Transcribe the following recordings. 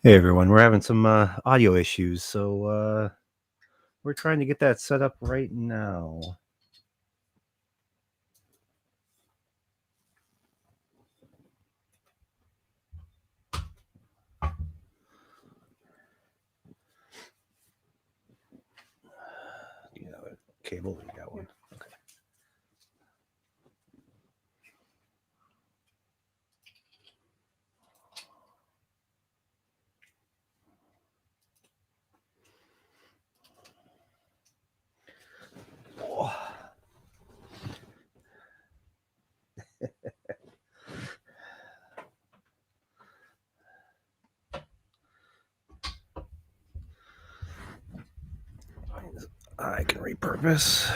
Hey everyone, we're having some audio issues, so we're trying to get that set up right now. Do you have a cable? You got one? Okay. Oh. I can repurpose.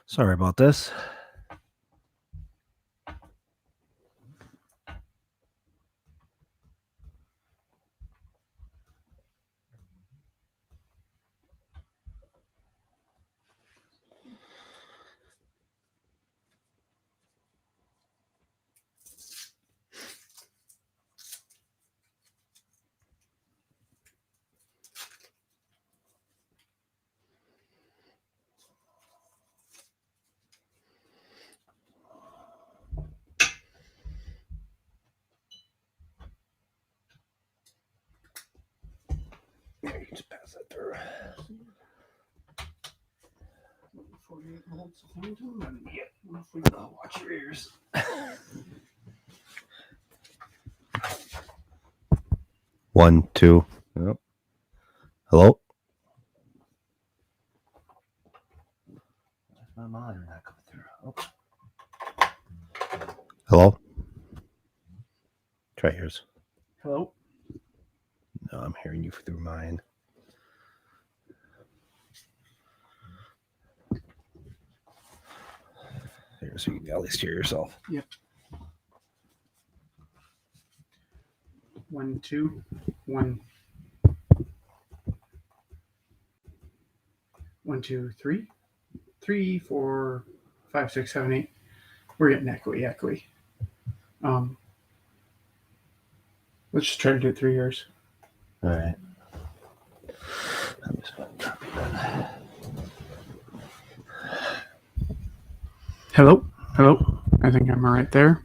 Sorry about this. Yeah, you can just pass that through. 48 volts. Yeah. Oh, watch your ears. One, two. Oh. Hello? My monitor not coming through. Oh. Hello? Try yours. Hello? No, I'm hearing you through mine. Here, so you can at least hear yourself. Yep. 1, 2, 1. 1, 2, 3. 3, 4, 5, 6, 7, 8. We're getting echoey. Let's just try to do it 3 years. All right. I'm just going to copy that. Hello? I think I'm right there.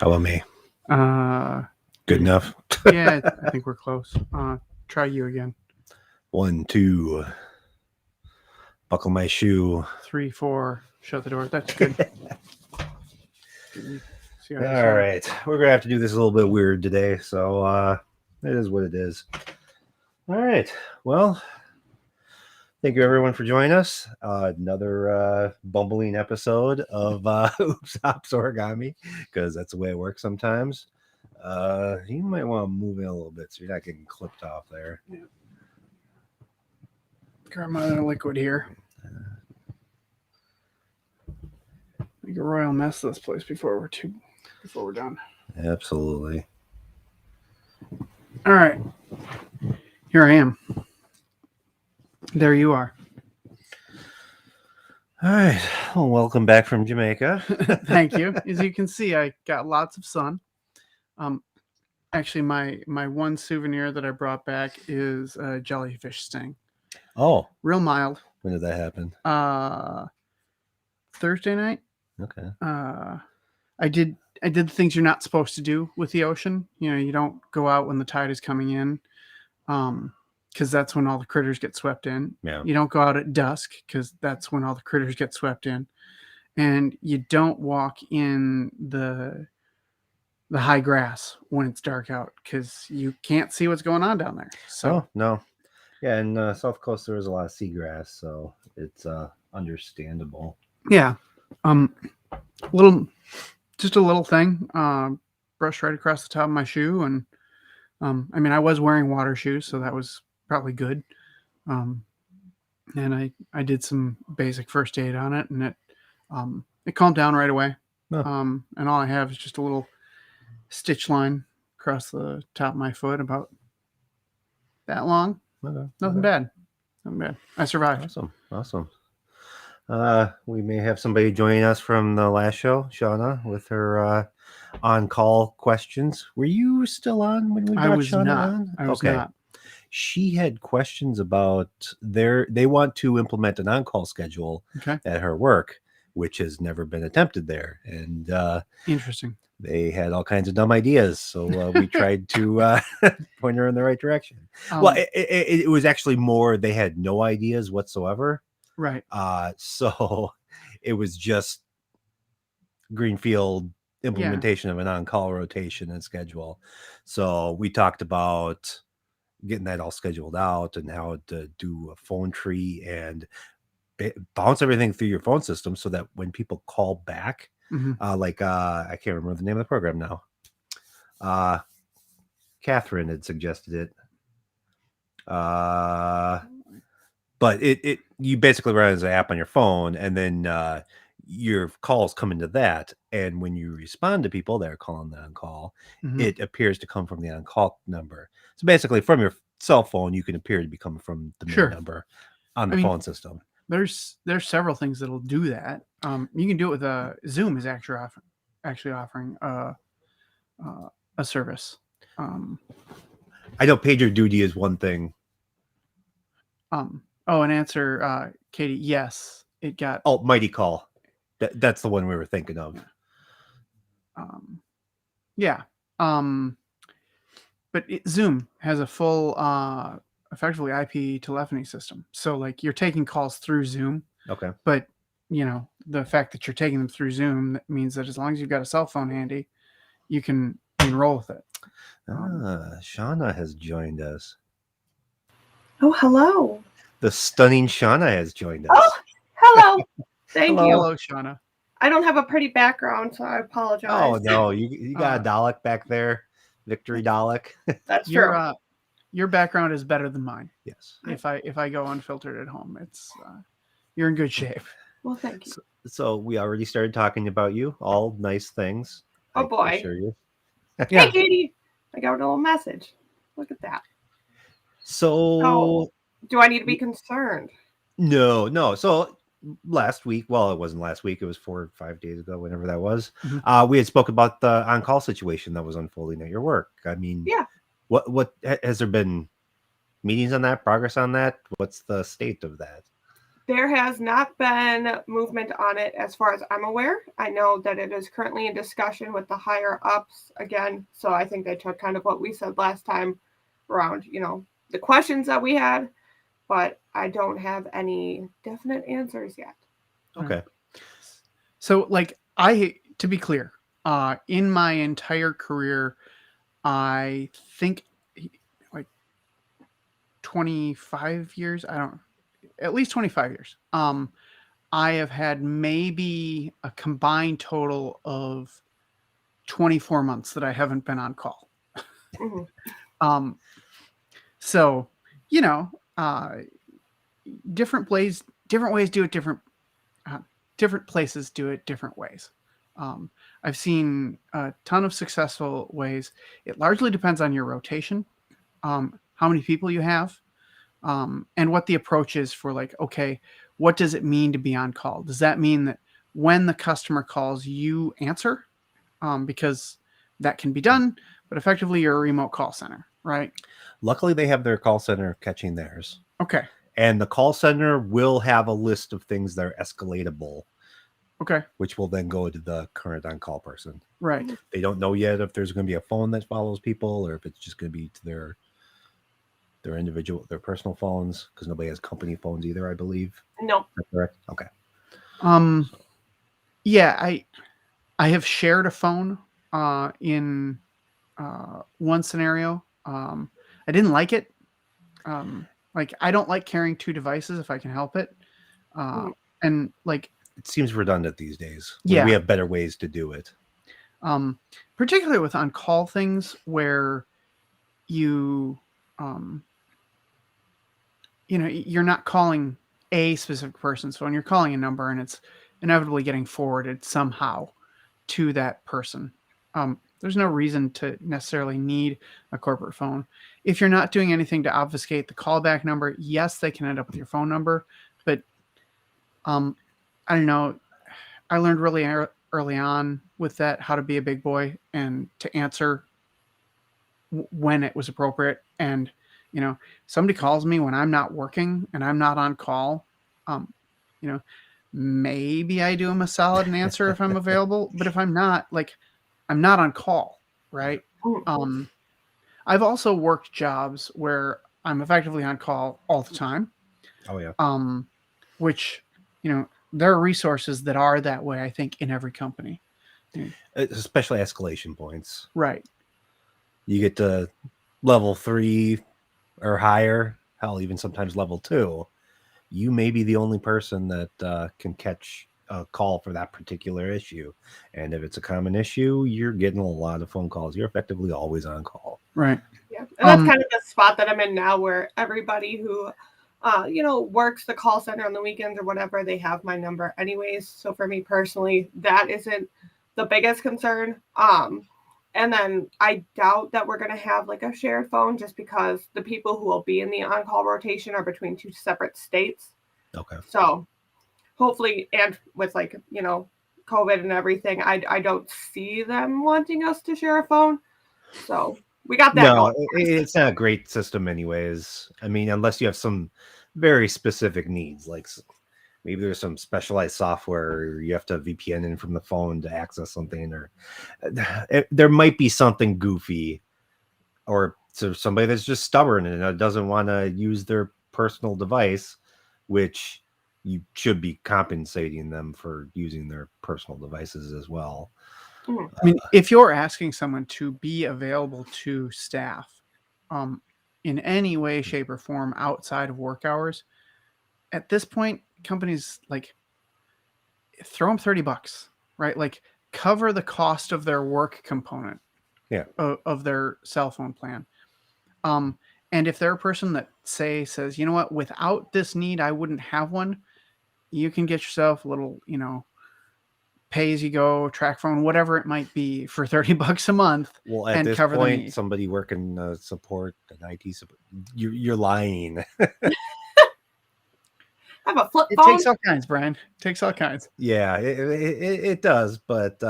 How about me? Good enough? Yeah, I think we're close. Try you again. 1, 2. Buckle my shoe. 3, 4. Shut the door. That's good. All right. We're going to have to do this a little bit weird today, so it is what it is. All right. Well, thank you everyone for joining us. Another bumbling episode of Oops Hops Origami, because that's the way it works sometimes. You might want to move in a little bit so you're not getting clipped off there. Yeah. Grab my other liquid here. Make a royal mess of this place before we're done. Absolutely. All right. Here I am. There you are. All right. Well, welcome back from Jamaica. Thank you. As you can see, I got lots of sun. Actually, my one souvenir that I brought back is a jellyfish sting. Oh. Real mild. When did that happen? Thursday night. Okay. I did the things you're not supposed to do with the ocean. You know, you don't go out when the tide is coming in, because that's when all the critters get swept in. Yeah. You don't go out at dusk because that's when all the critters get swept in, and you don't walk in the high grass when it's dark out because you can't see what's going on down there. So no. Yeah, in South Coast there was a lot of seagrass, so it's understandable. Yeah. Just a little thing, brushed right across the top of my shoe, and I mean, I was wearing water shoes, so that was probably good. and I did some basic first aid on it, and it calmed down right away. Oh. And all I have is just a little stitch line across the top of my foot, about that long. Okay. Nothing bad. Nothing bad. I survived. Awesome. We may have somebody joining us from the last show, Shauna, with her on-call questions. Were you still on when we I brought was Shauna not. on? I was not. She had questions about they want to implement an on-call schedule Okay. at her work, which has never been attempted there. And Interesting. they had all kinds of dumb ideas. So we tried to point her in the right direction. Well, it was actually more they had no ideas whatsoever. Right. So it was just greenfield implementation of an on-call rotation and schedule. So we talked about getting that all scheduled out and how to do a phone tree and bounce everything through your phone system so that when people call back, I can't remember the name of the program now. Catherine had suggested it. But it you basically run as an app on your phone, and then your calls come into that. And when you respond to people that are calling the on-call, it appears to come from the on-call number. So basically, from your cell phone, you can appear to be coming from the main number on the phone system. There's several things that'll do that. You can do it with Zoom is actually offering a service. I know PagerDuty is one thing. And answer, Katie. Yes, it got. Oh, Mighty Call. That's the one we were thinking of. Yeah. But Zoom has a full, effectively IP telephony system. So like you're taking calls through Zoom. Okay. But the fact that you're taking them through Zoom, that means that as long as you've got a cell phone handy, you can roll with it. Shauna has joined us. Oh, hello. The stunning Shauna has joined us. Oh, hello. Thank you. Hello, Shauna. I don't have a pretty background, so I apologize. Oh, no. You got a Dalek back there. Victory Dalek. That's true. Your background is better than mine. Yes. If I go unfiltered at home, it's you're in good shape. Well, thank you. So we already started talking about you. All nice things. Oh, boy. I assure you. Hey, Katie. I got a little message. Look at that. So do I need to be concerned? No. So last week, well, it wasn't last week. It was 4 or 5 days ago, whenever that was. We had spoke about the on-call situation that was unfolding at your work. I mean, yeah. What has there been meetings on that? Progress on that? What's the state of that? There has not been movement on it as far as I'm aware. I know that it is currently in discussion with the higher ups again. So I think they took kind of what we said last time around, the questions that we had, but I don't have any definite answers yet. Okay. So to be clear, in my entire career, I think like 25 years, at least 25 years. I have had maybe a combined total of 24 months that I haven't been on call. So, different ways do it different places do it different ways. I've seen a ton of successful ways. It largely depends on your rotation, how many people you have, and what the approach is for okay, what does it mean to be on call? Does that mean that when the customer calls, you answer? Because that can be done, but effectively you're a remote call center, right? Luckily, they have their call center catching theirs. Okay. And the call center will have a list of things that are escalatable. Okay. Which will then go to the current on-call person. Right. They don't know yet if there's going to be a phone that follows people or if it's just going to be to their personal phones, because nobody has company phones either, I believe. No. That's correct? Okay. Yeah, I have shared a phone in one scenario. I didn't like it. I don't like carrying two devices if I can help it. And it seems redundant these days. Yeah. We have better ways to do it. Particularly with on-call things where you, you're not calling a specific person's phone. You're calling a number and it's inevitably getting forwarded somehow to that person. There's no reason to necessarily need a corporate phone. If you're not doing anything to obfuscate the callback number, yes, they can end up with your phone number. But I don't know. I learned really early on with that how to be a big boy and to answer when it was appropriate. And, somebody calls me when I'm not working and I'm not on call, you know, maybe I do them a solid and answer if I'm available. But if I'm not, I'm not on call, right? I've also worked jobs where I'm effectively on call all the time. Oh yeah. Which, there are resources that are that way, I think, in every company. Especially escalation points. Right. You get to level 3 or higher, hell, even sometimes level 2. You may be the only person that can catch a call for that particular issue. And if it's a common issue, you're getting a lot of phone calls. You're effectively always on call. Right. Yeah. And that's kind of the spot that I'm in now, where everybody who works the call center on the weekends or whatever, they have my number anyways. So for me personally, that isn't the biggest concern. And then I doubt that we're going to have a shared phone, just because the people who will be in the on-call rotation are between 2 separate states. Okay. So hopefully, and with COVID and everything, I don't see them wanting us to share a phone. So we got that. No, it's not a great system anyways. I mean, unless you have some very specific needs, like maybe there's some specialized software you have to VPN in from the phone to access something, or there might be something goofy, or so somebody that's just stubborn and doesn't want to use their personal device, which you should be compensating them for using their personal devices as well. I mean, if you're asking someone to be available to staff in any way, shape, or form outside of work hours, at this point, companies throw them $30, right? Cover the cost of their work component of their cell phone plan. And if they're a person that says, you know what, without this need, I wouldn't have one, you can get yourself a little, pay as you go, track phone, whatever it might be, for $30 a month. Well, at this point, somebody working support and IT support, you're lying. I have a flip phone. It takes all kinds, Brian. It takes all kinds. Yeah, it does. But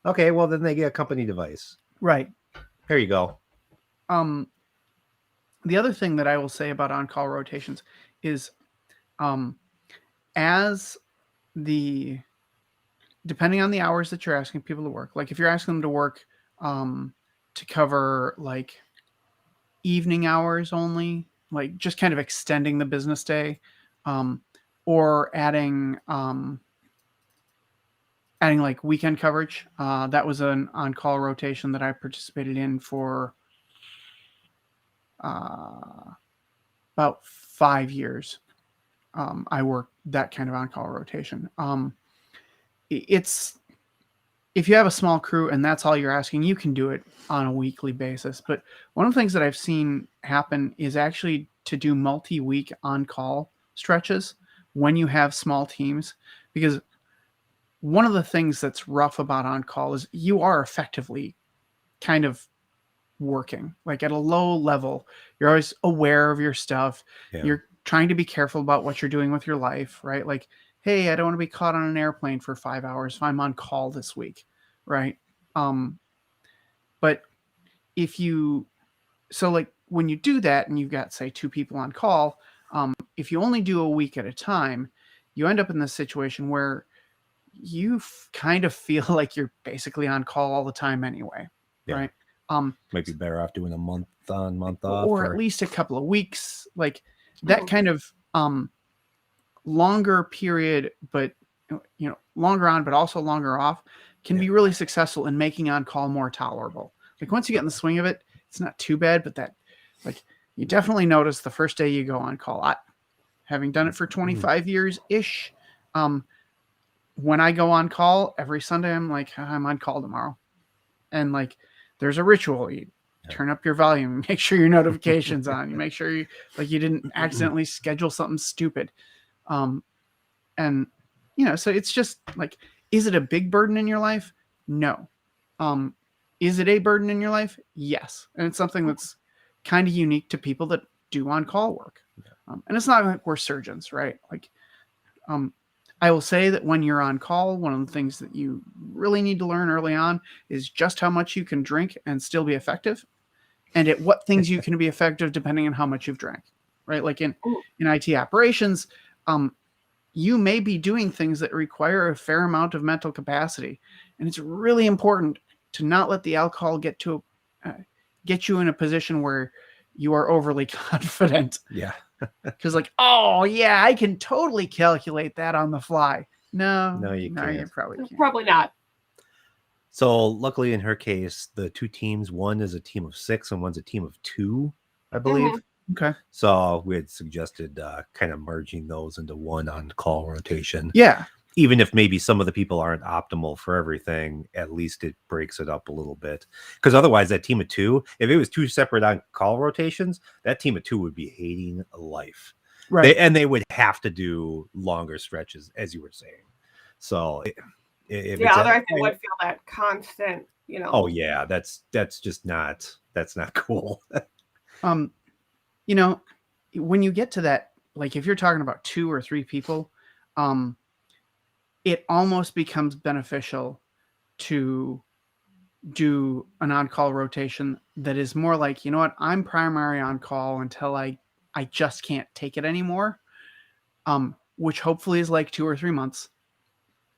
okay, well then they get a company device. Right. Here you go. The other thing that I will say about on-call rotations is, depending on the hours that you're asking people to work, if you're asking them to work to cover evening hours only, just kind of extending the business day, or adding weekend coverage. That was an on-call rotation that I participated in for about 5 years. I worked that kind of on-call rotation. It's, if you have a small crew and that's all you're asking, you can do it on a weekly basis. But one of the things that I've seen happen is actually to do multi-week on-call stretches when you have small teams, because one of the things that's rough about on-call is you are effectively kind of working at a low level. You're always aware of your stuff. Yeah. You're trying to be careful about what you're doing with your life, right? Hey, I don't want to be caught on an airplane for 5 hours if I'm on call this week, right? But if you, when you do that and you've got, say, 2 people on call, if you only do a week at a time, you end up in this situation where you kind of feel like you're basically on call all the time anyway, right? Might be better off doing a month on, month off, or at least a couple of weeks, that kind of longer period, but longer on, but also longer off, can be really successful in making on call more tolerable. Once you get in the swing of it, it's not too bad, but that you definitely notice the first day you go on call. Having done it for 25 years ish, when I go on call every Sunday, I'm I'm on call tomorrow, and there's a ritual. You turn up your volume, you make sure your notifications on, you make sure you didn't accidentally schedule something stupid. And so it's just like, is it a big burden in your life? No. Is it a burden in your life? Yes. And it's something that's kind of unique to people that do on-call work. And it's not like we're surgeons, right? Like, I will say that when you're on call, one of the things that you really need to learn early on is just how much you can drink and still be effective, and at what things you can be effective depending on how much you've drank, right? Like in IT operations, you may be doing things that require a fair amount of mental capacity, and it's really important to not let the alcohol get you in a position where you are overly confident. Yeah. Because like, oh yeah, I can totally calculate that on the fly. No, you can't. You probably can't. Probably not. So luckily in her case, the two teams, one is a team of 6 and one's a team of 2, I believe. Okay. So we had suggested kind of merging those into one on-call rotation. Yeah. Even if maybe some of the people aren't optimal for everything, at least it breaks it up a little bit. Because otherwise, that team of 2, if it was 2 separate on-call rotations, that team of 2 would be hating life. Right. They would have to do longer stretches, as you were saying. So otherwise they would feel that constant, Oh yeah, that's just not cool. When you get to that, like if you're talking about 2 or 3 people, it almost becomes beneficial to do an on-call rotation that is more like, you know what, I'm primary on call until I just can't take it anymore, which hopefully is like 2 or 3 months,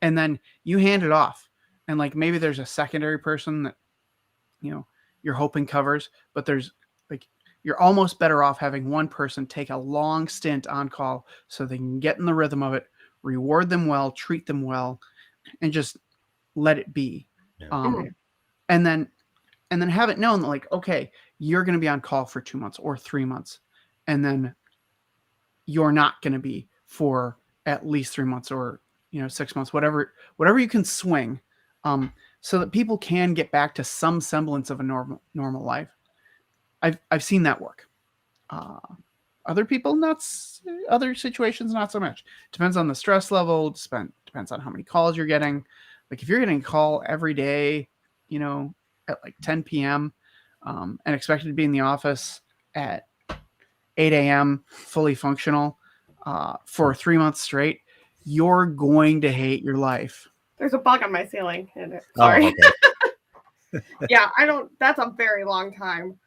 and then you hand it off, and like maybe there's a secondary person that you're hoping covers, but there's like, you're almost better off having one person take a long stint on call so they can get in the rhythm of it, reward them well, treat them well, and just let it be. Yeah. And then have it known that like, okay, you're going to be on call for 2 months or 3 months, and then you're not going to be for at least 3 months or 6 months, whatever you can swing, so that people can get back to some semblance of a normal life. I've seen that work. Other people, other situations, not so much. Depends on the stress level. Depends on how many calls you're getting. Like if you're getting a call every day, at like 10 p.m. And expected to be in the office at 8 a.m. fully functional for 3 months straight, you're going to hate your life. There's a bug on my ceiling. Sorry. Oh, okay. Yeah, that's a very long time.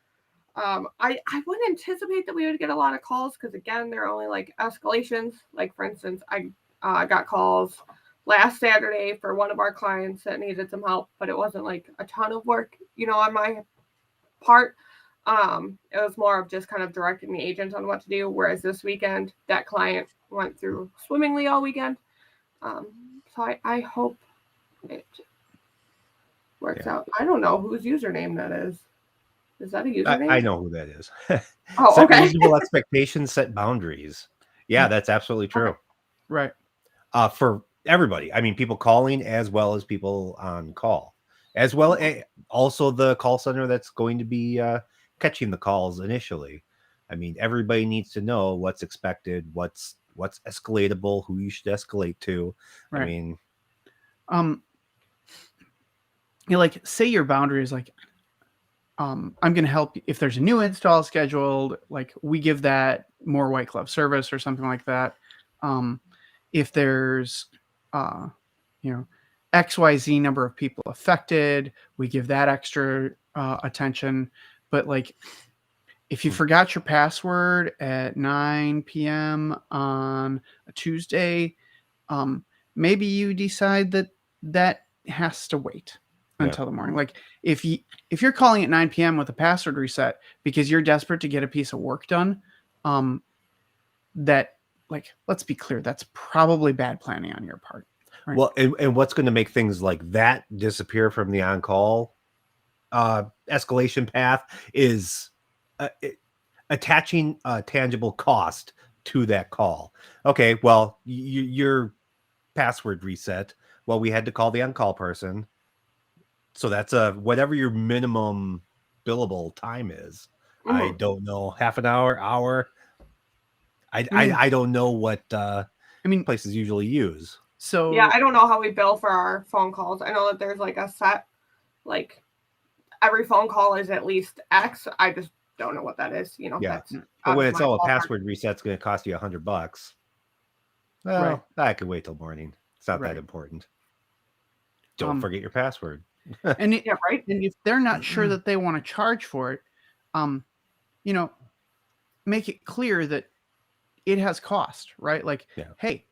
I wouldn't anticipate that we would get a lot of calls because, again, they're only like escalations. Like, for instance, I got calls last Saturday for one of our clients that needed some help, but it wasn't like a ton of work, on my part. It was more of just kind of directing the agent on what to do. Whereas this weekend, that client went through swimmingly all weekend. So I hope it works out. I don't know whose username that is. Is that a username? I know who that is. Oh, set okay. reasonable expectations, set boundaries. Yeah, that's absolutely true. Okay. Right. For everybody. I mean, people calling as well as people on call, as well as also the call center that's going to be catching the calls initially. I mean, everybody needs to know what's expected, what's escalatable, who you should escalate to. Right. I mean, like say your boundary is like, I'm going to help if there's a new install scheduled, like we give that more white glove service or something like that. If there's, XYZ number of people affected, we give that extra attention. But like, if you forgot your password at 9 p.m. on a Tuesday, maybe you decide that has to wait until the morning. Like if you're calling at 9 p.m. with a password reset because you're desperate to get a piece of work done, that, like, let's be clear, that's probably bad planning on your part. Right? Well, and what's going to make things like that disappear from the on-call escalation path is attaching a tangible cost to that call. Okay, well, your password reset. Well, we had to call the on-call person. So that's whatever your minimum billable time is. Mm-hmm. I don't know, half an hour. I don't know what I mean, places usually use. so Yeah, I don't know how we bill for our phone calls. I know that there's like a set, like every phone call is at least X. I just don't know what that is. You know, Yeah. that's But out when of it's my all a ballpark. password reset's going to cost you $100. Well, Right. I could wait till morning. It's not Right. that important. Don't forget your password. and Yeah, right. and if they're not sure that they want to charge for it, you know, make it clear that it has cost, right? Like, Yeah. hey,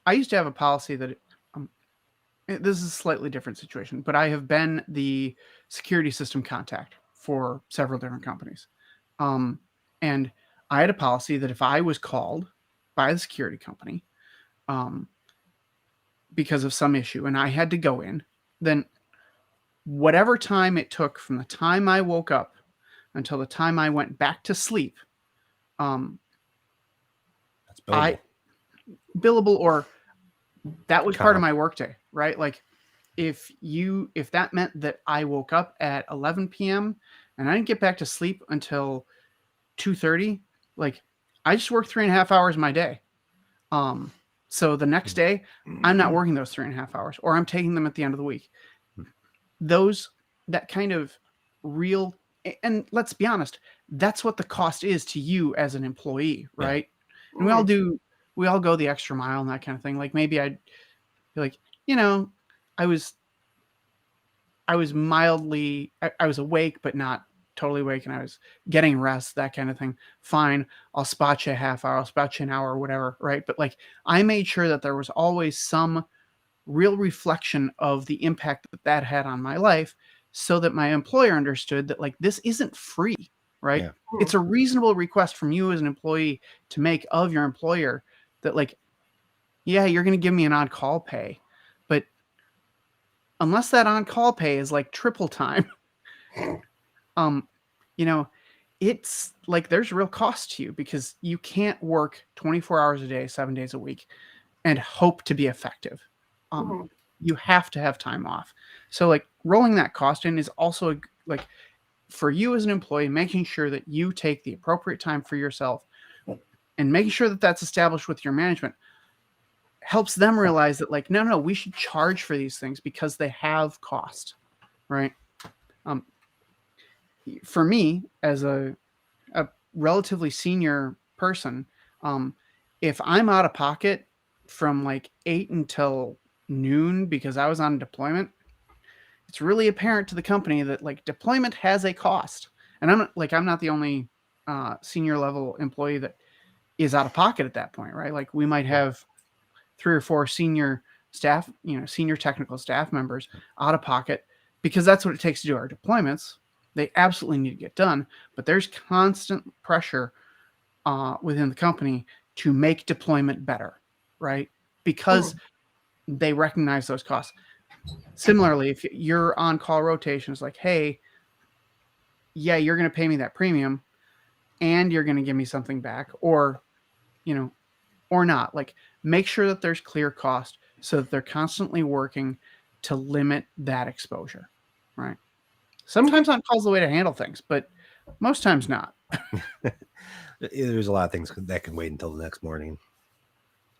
I used to have a policy that this is a slightly different situation, but I have been the security system contact for several different companies. And I had a policy that if I was called by the security company because of some issue and I had to go in, then whatever time it took from the time I woke up until the time I went back to sleep, That's billable. Billable, or that was part of Comp. my workday, right? Like if that meant that I woke up at 11 p.m. and I didn't get back to sleep until 2:30, like I just worked 3.5 hours of my day. So the next day I'm not working those 3.5 hours, or I'm taking them at the end of the week. That kind of real, and let's be honest, that's what the cost is to you as an employee, right? Yeah. And we all go the extra mile and that kind of thing. Like maybe I'd be like, I was mildly, I was awake, but not totally awake, and I was getting rest, that kind of thing. Fine, I'll spot you a half hour, I'll spot you an hour, or whatever, right? But like, I made sure that there was always some real reflection of the impact that had on my life, so that my employer understood that like this isn't free, right? Yeah. It's a reasonable request from you as an employee to make of your employer that like, yeah, you're going to give me an on-call pay, but unless that on-call pay is like triple time, it's like there's real cost to you, because you can't work 24 hours a day, 7 days a week and hope to be effective. You have to have time off. So like rolling that cost in is also like for you as an employee, making sure that you take the appropriate time for yourself and making sure that that's established with your management helps them realize that like, no, we should charge for these things because they have cost, right? For me as a relatively senior person, if I'm out of pocket from like 8 until noon because I was on deployment, it's really apparent to the company that like deployment has a cost. And I'm not the only senior level employee that is out of pocket at that point, right? Like we might have 3 or 4 senior staff, senior technical staff members out of pocket because that's what it takes to do our deployments. They absolutely need to get done, but there's constant pressure within the company to make deployment better, right? Because they recognize those costs. Similarly, if you're on call rotations, like, hey, yeah, you're going to pay me that premium and you're going to give me something back, or not. Like, make sure that there's clear cost so that they're constantly working to limit that exposure, right? Sometimes on call's the way to handle things, but most times not. There's a lot of things that can wait until the next morning.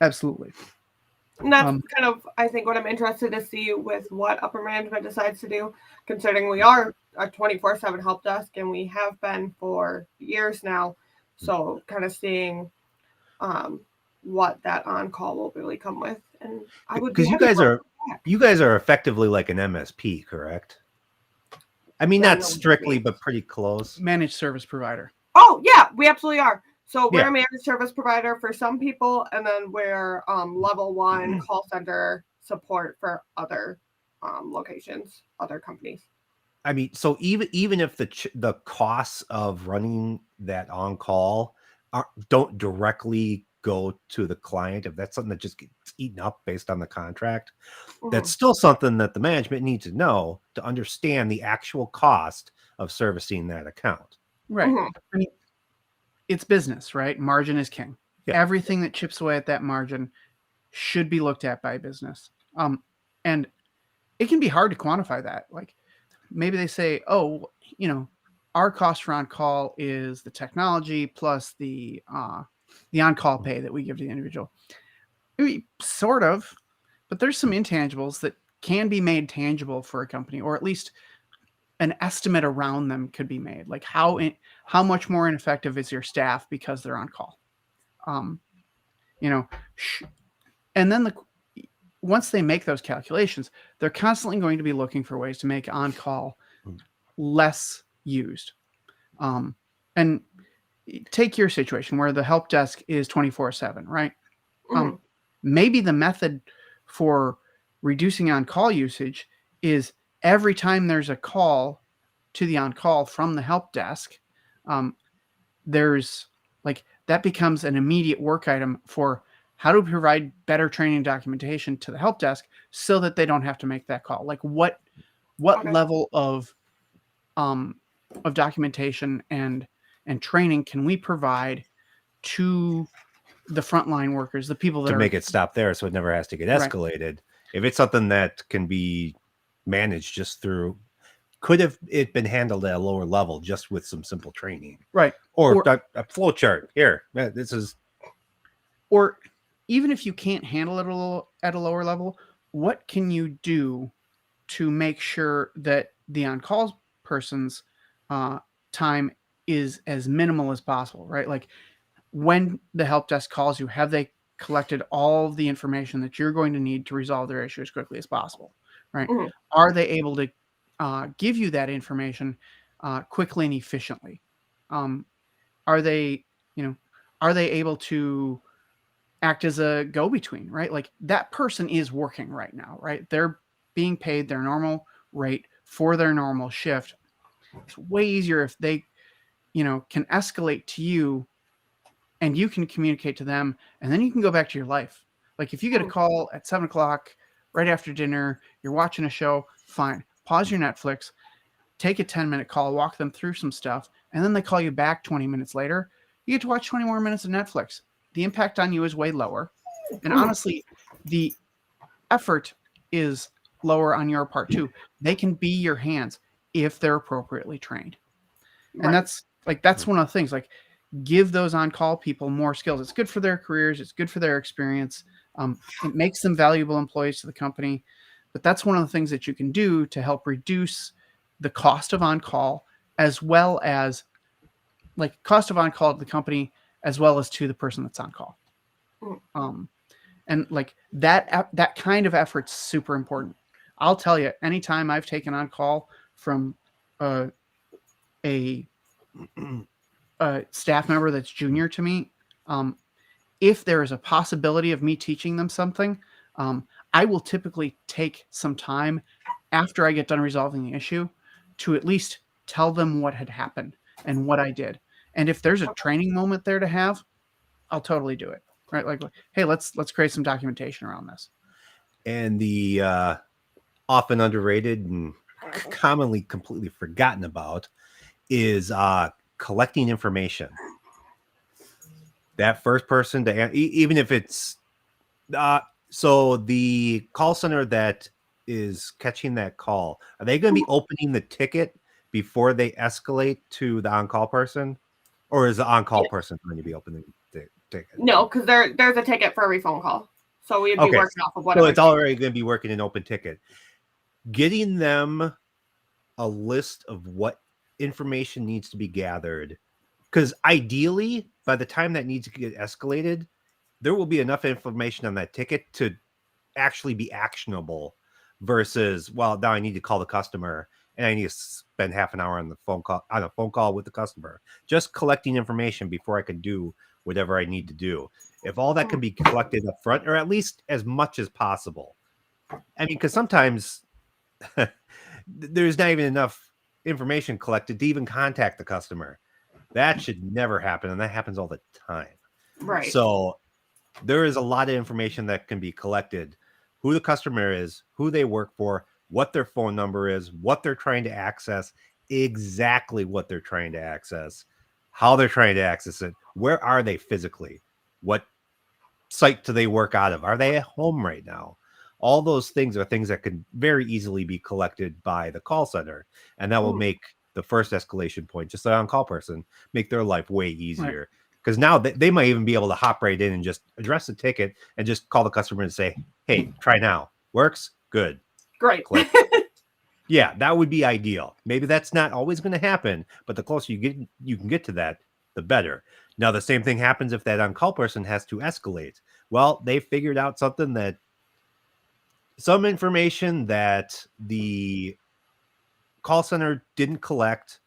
Absolutely. And that's kind of, I think, what I'm interested to see with what upper management decides to do, considering we are a 24/7 help desk and we have been for years now. So kind of seeing what that on-call will really come with. And I would, because you guys are effectively like an MSP, correct? I mean, not strictly, but pretty close. Managed service provider. Oh yeah, we absolutely are. So we're a managed service provider for some people, and then we're level 1 call center support for other locations, other companies. I mean, so even if the costs of running that on call don't directly go to the client, if that's something that just gets eaten up based on the contract, that's still something that the management needs to know to understand the actual cost of servicing that account. Right. I mean, it's business, right? Margin is king. Yeah. Everything that chips away at that margin should be looked at by business. And it can be hard to quantify that. Like maybe they say, oh, our cost for on-call is the technology plus the on-call pay that we give to the individual. I mean, sort of, but there's some intangibles that can be made tangible for a company, or at least an estimate around them could be made. Like how much more ineffective is your staff because they're on call? You know, and then once they make those calculations, they're constantly going to be looking for ways to make on call less used. And take your situation where the help desk is 24/7, right? Maybe the method for reducing on-call usage is every time there's a call to the on-call from the help desk, there's like that becomes an immediate work item for how to provide better training documentation to the help desk so that they don't have to make that call. Like what level of documentation and training can we provide to the frontline workers, the people that to make it stop there so it never has to get escalated. Right. If it's something that can be managed just through, could have it been handled at a lower level just with some simple training, right? Or a flow chart here. This is, or even if you can't handle it at a lower level, what can you do to make sure that the on-call person's time is as minimal as possible, right? Like when the help desk calls you, have they collected all the information that you're going to need to resolve their issue as quickly as possible, right? Are they able to give you that information quickly and efficiently? Are they able to act as a go-between, right? Like that person is working right now, right? They're being paid their normal rate for their normal shift. It's way easier if they, can escalate to you and you can communicate to them, and then you can go back to your life. Like if you get a call at 7:00 right after dinner, you're watching a show, fine. Pause your Netflix, take a 10-minute call, walk them through some stuff, and then they call you back 20 minutes later. You get to watch 20 more minutes of Netflix. The impact on you is way lower. And honestly, the effort is lower on your part too. They can be your hands if they're appropriately trained. Right. And that's one of the things, like give those on-call people more skills. It's good for their careers. It's good for their experience. It makes them valuable employees to the company. But that's one of the things that you can do to help reduce the cost of on-call, as well as like cost of on-call to the company, as well as to the person that's on call. And like that kind of effort's super important. I'll tell you, anytime I've taken on call from a staff member that's junior to me, if there is a possibility of me teaching them something, I will typically take some time after I get done resolving the issue to at least tell them what had happened and what I did. And if there's a training moment there to have, I'll totally do it. Right? Like, hey, let's create some documentation around this. And the often underrated and commonly completely forgotten about is collecting information. That first person to, even if it's so the call center that is catching that call, are they going to be opening the ticket before they escalate to the on-call person, or is the on-call person going to be opening the ticket? No, because there's a ticket for every phone call, so we'd be working off of whatever. So it's already going to be working an open ticket. Getting them a list of what information needs to be gathered, because ideally, by the time that needs to get escalated, there will be enough information on that ticket to actually be actionable. Versus, well, now I need to call the customer and I need to spend half an hour on a phone call with the customer, just collecting information before I can do whatever I need to do. If all that can be collected up front, or at least as much as possible. I mean, because sometimes there's not even enough information collected to even contact the customer. That should never happen, and that happens all the time. Right. So there is a lot of information that can be collected. Who the customer is, who they work for, what their phone number is, what they're trying to access, exactly what they're trying to access, how they're trying to access it, where are they physically, what site do they work out of, are they at home right now? All those things are things that can very easily be collected by the call center, and that will make the first escalation point, just the on-call person, make their life way easier. because now they might even be able to hop right in and just address the ticket and just call the customer and say, hey, try now. Works? Good. Great. Click. Yeah, that would be ideal. Maybe that's not always going to happen, but the closer you can get to that, the better. Now, the same thing happens if that on-call person has to escalate. Well, they figured out some information that the call center didn't collect.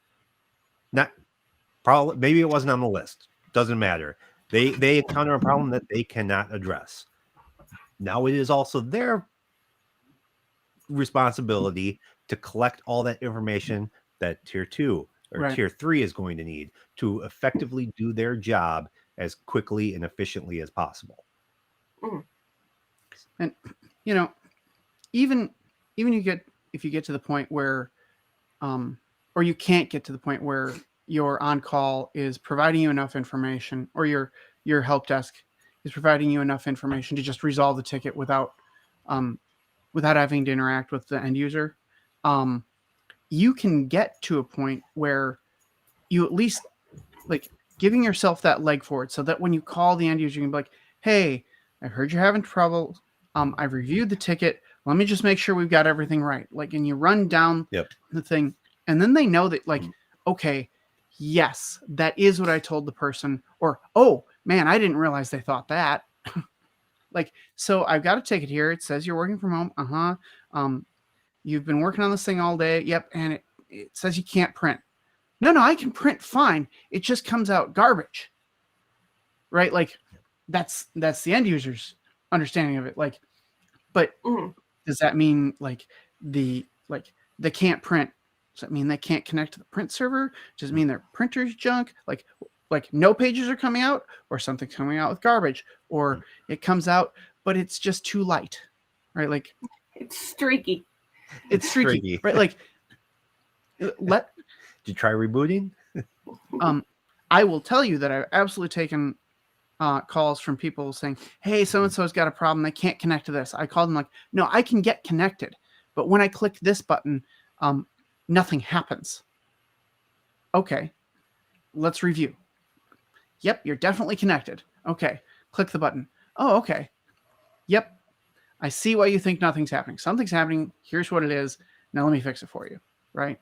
Maybe it wasn't on the list. Doesn't matter. They encounter a problem that they cannot address. Now it is also their responsibility to collect all that information that tier 2 or tier 3 is going to need to effectively do their job as quickly and efficiently as possible. And even if you get to the point where or you can't get to the point where your on-call is providing you enough information, or your help desk is providing you enough information to just resolve the ticket without having to interact with the end user, you can get to a point where you at least like giving yourself that leg forward, so that when you call the end user, you can be like, hey, I heard you're having trouble. I've reviewed the ticket. Let me just make sure we've got everything right. Like, and you run down the thing, and then they know that, like, okay, yes, that is what I told the person. Or, oh man, I didn't realize they thought that. Like, so I've got a ticket here. It says you're working from home. You've been working on this thing all day. Yep. And it says you can't print. No, I can print fine. It just comes out garbage. Right? Like, that's the end user's understanding of it. Like, but does that mean they can't print? Does that mean they can't connect to the print server? Does it mean their printer's junk? Like no pages are coming out, or something's coming out with garbage, or it comes out, but it's just too light, right? Like, it's streaky. It's streaky, right? Like, Did you try rebooting? I will tell you that I've absolutely taken calls from people saying, hey, so-and-so's got a problem. They can't connect to this. I called them like, no, I can get connected. But when I click this button, nothing happens. Okay, let's review. Yep, you're definitely connected. Okay, click the button. Oh, okay. Yep, I see why you think nothing's happening. Something's happening. Here's what it is. Now let me fix it for you, right?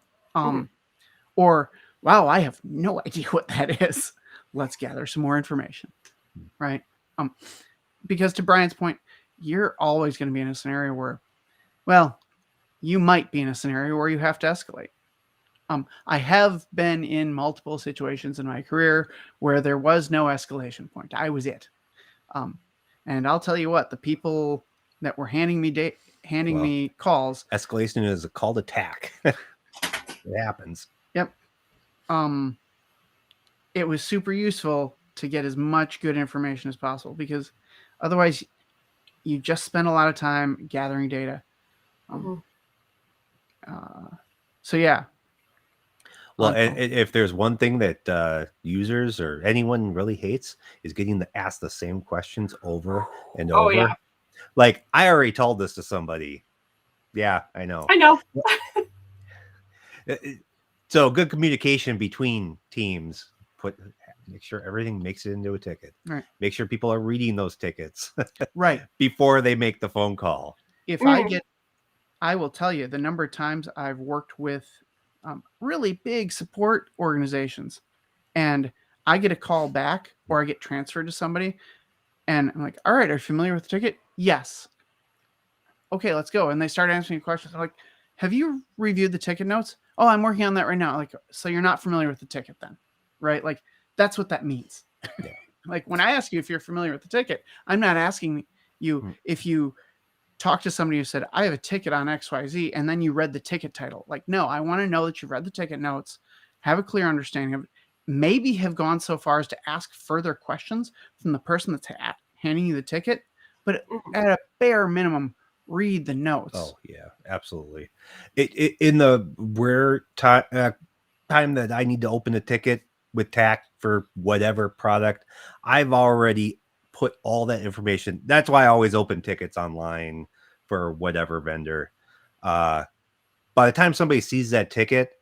Or, wow, I have no idea what that is. Let's gather some more information, right? Because to Brian's point, you're always going to be in a scenario where, well, you might be in a scenario where you have to escalate. I have been in multiple situations in my career where there was no escalation point. I was it. And I'll tell you what, the people that were handing me calls. Escalation is a call to attack. It happens. Yep. It was super useful to get as much good information as possible, because otherwise you just spend a lot of time gathering data. So yeah. Well, and if there's one thing that users or anyone really hates, is getting to ask the same questions over and over. Yeah. Like, I already told this to somebody. Yeah, I know. So good communication between teams. Make sure everything makes it into a ticket. Right. Make sure people are reading those tickets right before they make the phone call. If I will tell you the number of times I've worked with really big support organizations, and I get a call back or I get transferred to somebody, and I'm like, all right, are you familiar with the ticket? Yes. Okay, let's go. And they start answering me questions. I'm like, have you reviewed the ticket notes? Oh, I'm working on that right now. Like, so you're not familiar with the ticket then, right? Like, that's what that means. Yeah. Like, when I ask you if you're familiar with the ticket, I'm not asking you if you talk to somebody who said, I have a ticket on XYZ, and then you read the ticket title. Like, no, I want to know that you've read the ticket notes, have a clear understanding of it, maybe have gone so far as to ask further questions from the person that's handing you the ticket, but at a bare minimum, read the notes. Oh, yeah, absolutely. In the rare time that I need to open a ticket with TAC for whatever product, I've already put all that information. That's why I always open tickets online for whatever vendor. By the time somebody sees that ticket,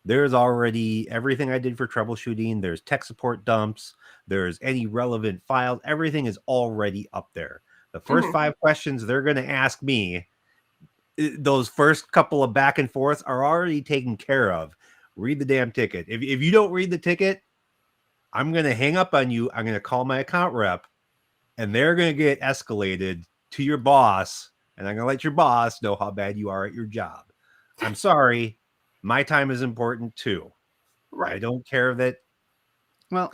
there's already everything I did for troubleshooting. There's tech support dumps. there's any relevant files. Everything is already up there. The first 5 questions they're going to ask me, those first couple of back and forths are already taken care of. Read the damn ticket. If you don't read the ticket, I'm going to hang up on you. I'm going to call my account rep, and they're going to get escalated to your boss, and I'm going to let your boss know how bad you are at your job. I'm sorry. My time is important too. Right. I don't care that. Well,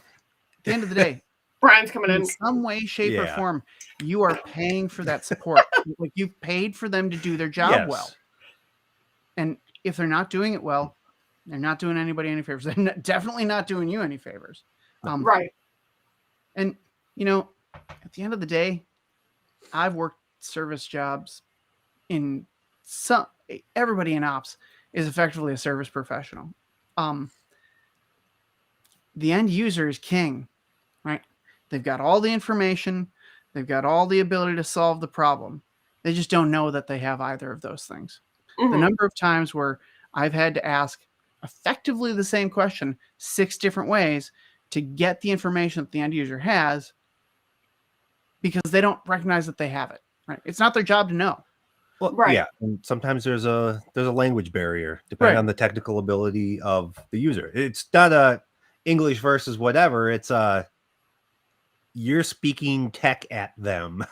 at the end of the day, Brian's coming in. in some way, shape, or Yeah. form, you are paying for that support. Like, you've paid for them to do their job Yes. well. And if they're not doing it well, they're not doing anybody any favors. They're definitely not doing you any favors. Right. And, you know, at the end of the day, I've worked service jobs in some, everybody in ops is effectively a service professional. The end user is king, right? They've got all the information. They've got all the ability to solve the problem. They just don't know that they have either of those things. The number of times where I've had to ask effectively the same question 6 different ways to get the information that the end user has, because they don't recognize that they have it, right? It's not their job to know. Well, Right. yeah. And sometimes there's a language barrier depending Right. on the technical ability of the user. It's not a English versus whatever. It's you're speaking tech at them.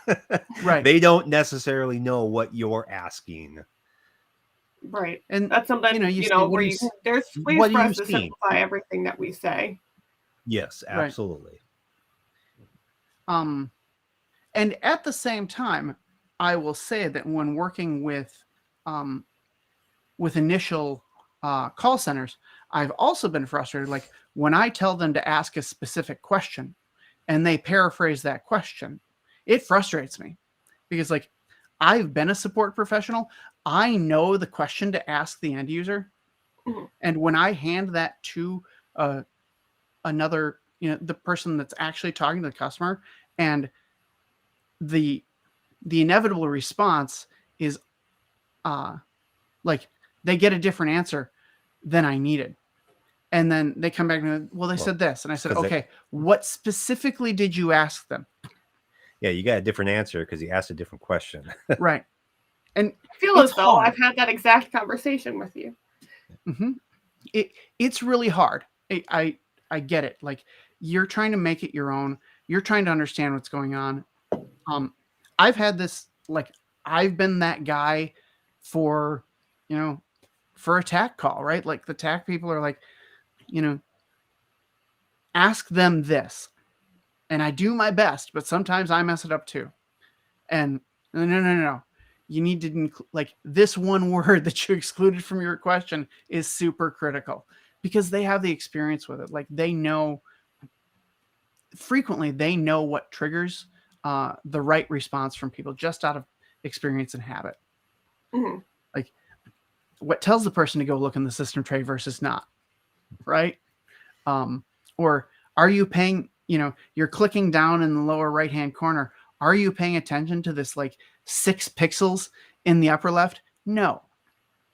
Right. They don't necessarily know what you're asking. Right. And That's something, you you say, know, what where do you you can, there's ways what for do us you to see? simplify everything that we say. Yes, Right. absolutely. And at the same time, I will say that when working with initial call centers, I've also been frustrated. Like, when I tell them to ask a specific question and they paraphrase that question, it frustrates me, because, like, I've been a support professional. I know the question to ask the end user. Mhm. And when I hand that to another, the person that's actually talking to the customer, and the inevitable response is like, they get a different answer than I needed. And then they come back and, well, they said this. And I said, 'cause okay, what specifically did you ask them? Yeah, you got a different answer because you asked a different question. Right. And I feel it's as though hard. I've had that exact conversation with you. It's really hard. I get it. Like, you're trying to make it your own. You're trying to understand what's going on. I've had this, like, I've been that guy for a TAC call, right? Like, the TAC people are like, ask them this. And I do my best, but sometimes I mess it up too. And no. You need to like, this one word that you excluded from your question is super critical, because they have the experience with it. Like, they know what triggers the right response from people, just out of experience and habit. Mhm. Like, what tells the person to go look in the system tray versus not, right? Or are you paying, you're clicking down in the lower right-hand corner. Are you paying attention to this, like, 6 pixels in the upper left? No.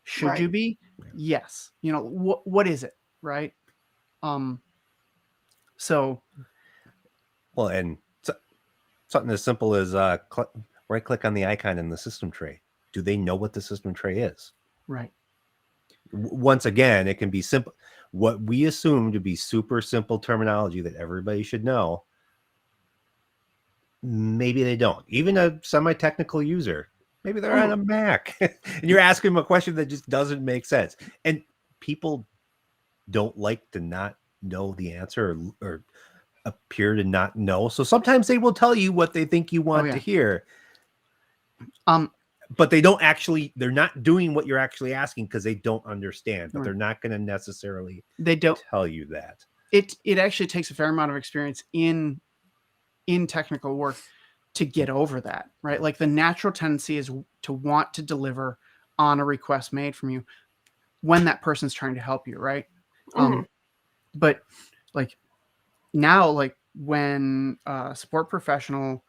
Should you Right. be? Yes. What is it? Right. So, Well, and something as simple as right click on the icon in the system tray. Do they know what the system tray is? right. Once again, it can be simple. What we assume to be super simple terminology that everybody should know, maybe they don't. Even a semi-technical user, maybe they're on a Mac, and you're asking them a question that just doesn't make sense. And people don't like to not know the answer, or appear to not know. So sometimes they will tell you what they think you want to hear. But they don't actually, they're not doing what you're actually asking because they don't understand, but they're not going to necessarily tell you that. It actually takes a fair amount of experience in technical work to get over that, right? Like, the natural tendency is to want to deliver on a request made from you when that person's trying to help you, right? But, like, now, like, when a support professional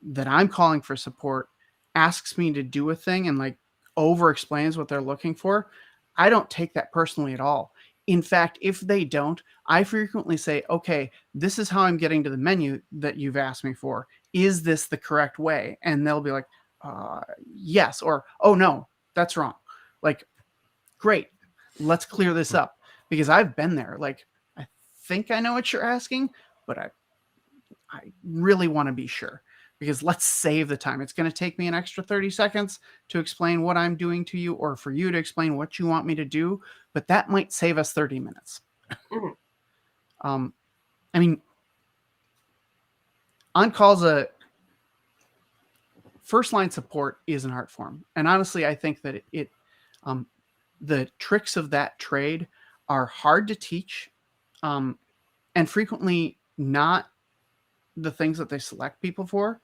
that I'm calling for support asks me to do a thing and, like, over explains what they're looking for, I don't take that personally at all. in fact, if they don't, I frequently say, okay, this is how I'm getting to the menu that you've asked me for. Is this the correct way? And they'll be like, yes, or, oh no, that's wrong. Like, great, let's clear this up, because I've been there. Like, I think I know what you're asking, but I really want to be sure, because let's save the time. It's going to take me an extra 30 seconds to explain what I'm doing to you, or for you to explain what you want me to do, but that might save us 30 minutes. Mhm. I mean, on-call's a first-line support is an art form. And honestly, I think that the tricks of that trade are hard to teach, and frequently not the things that they select people for.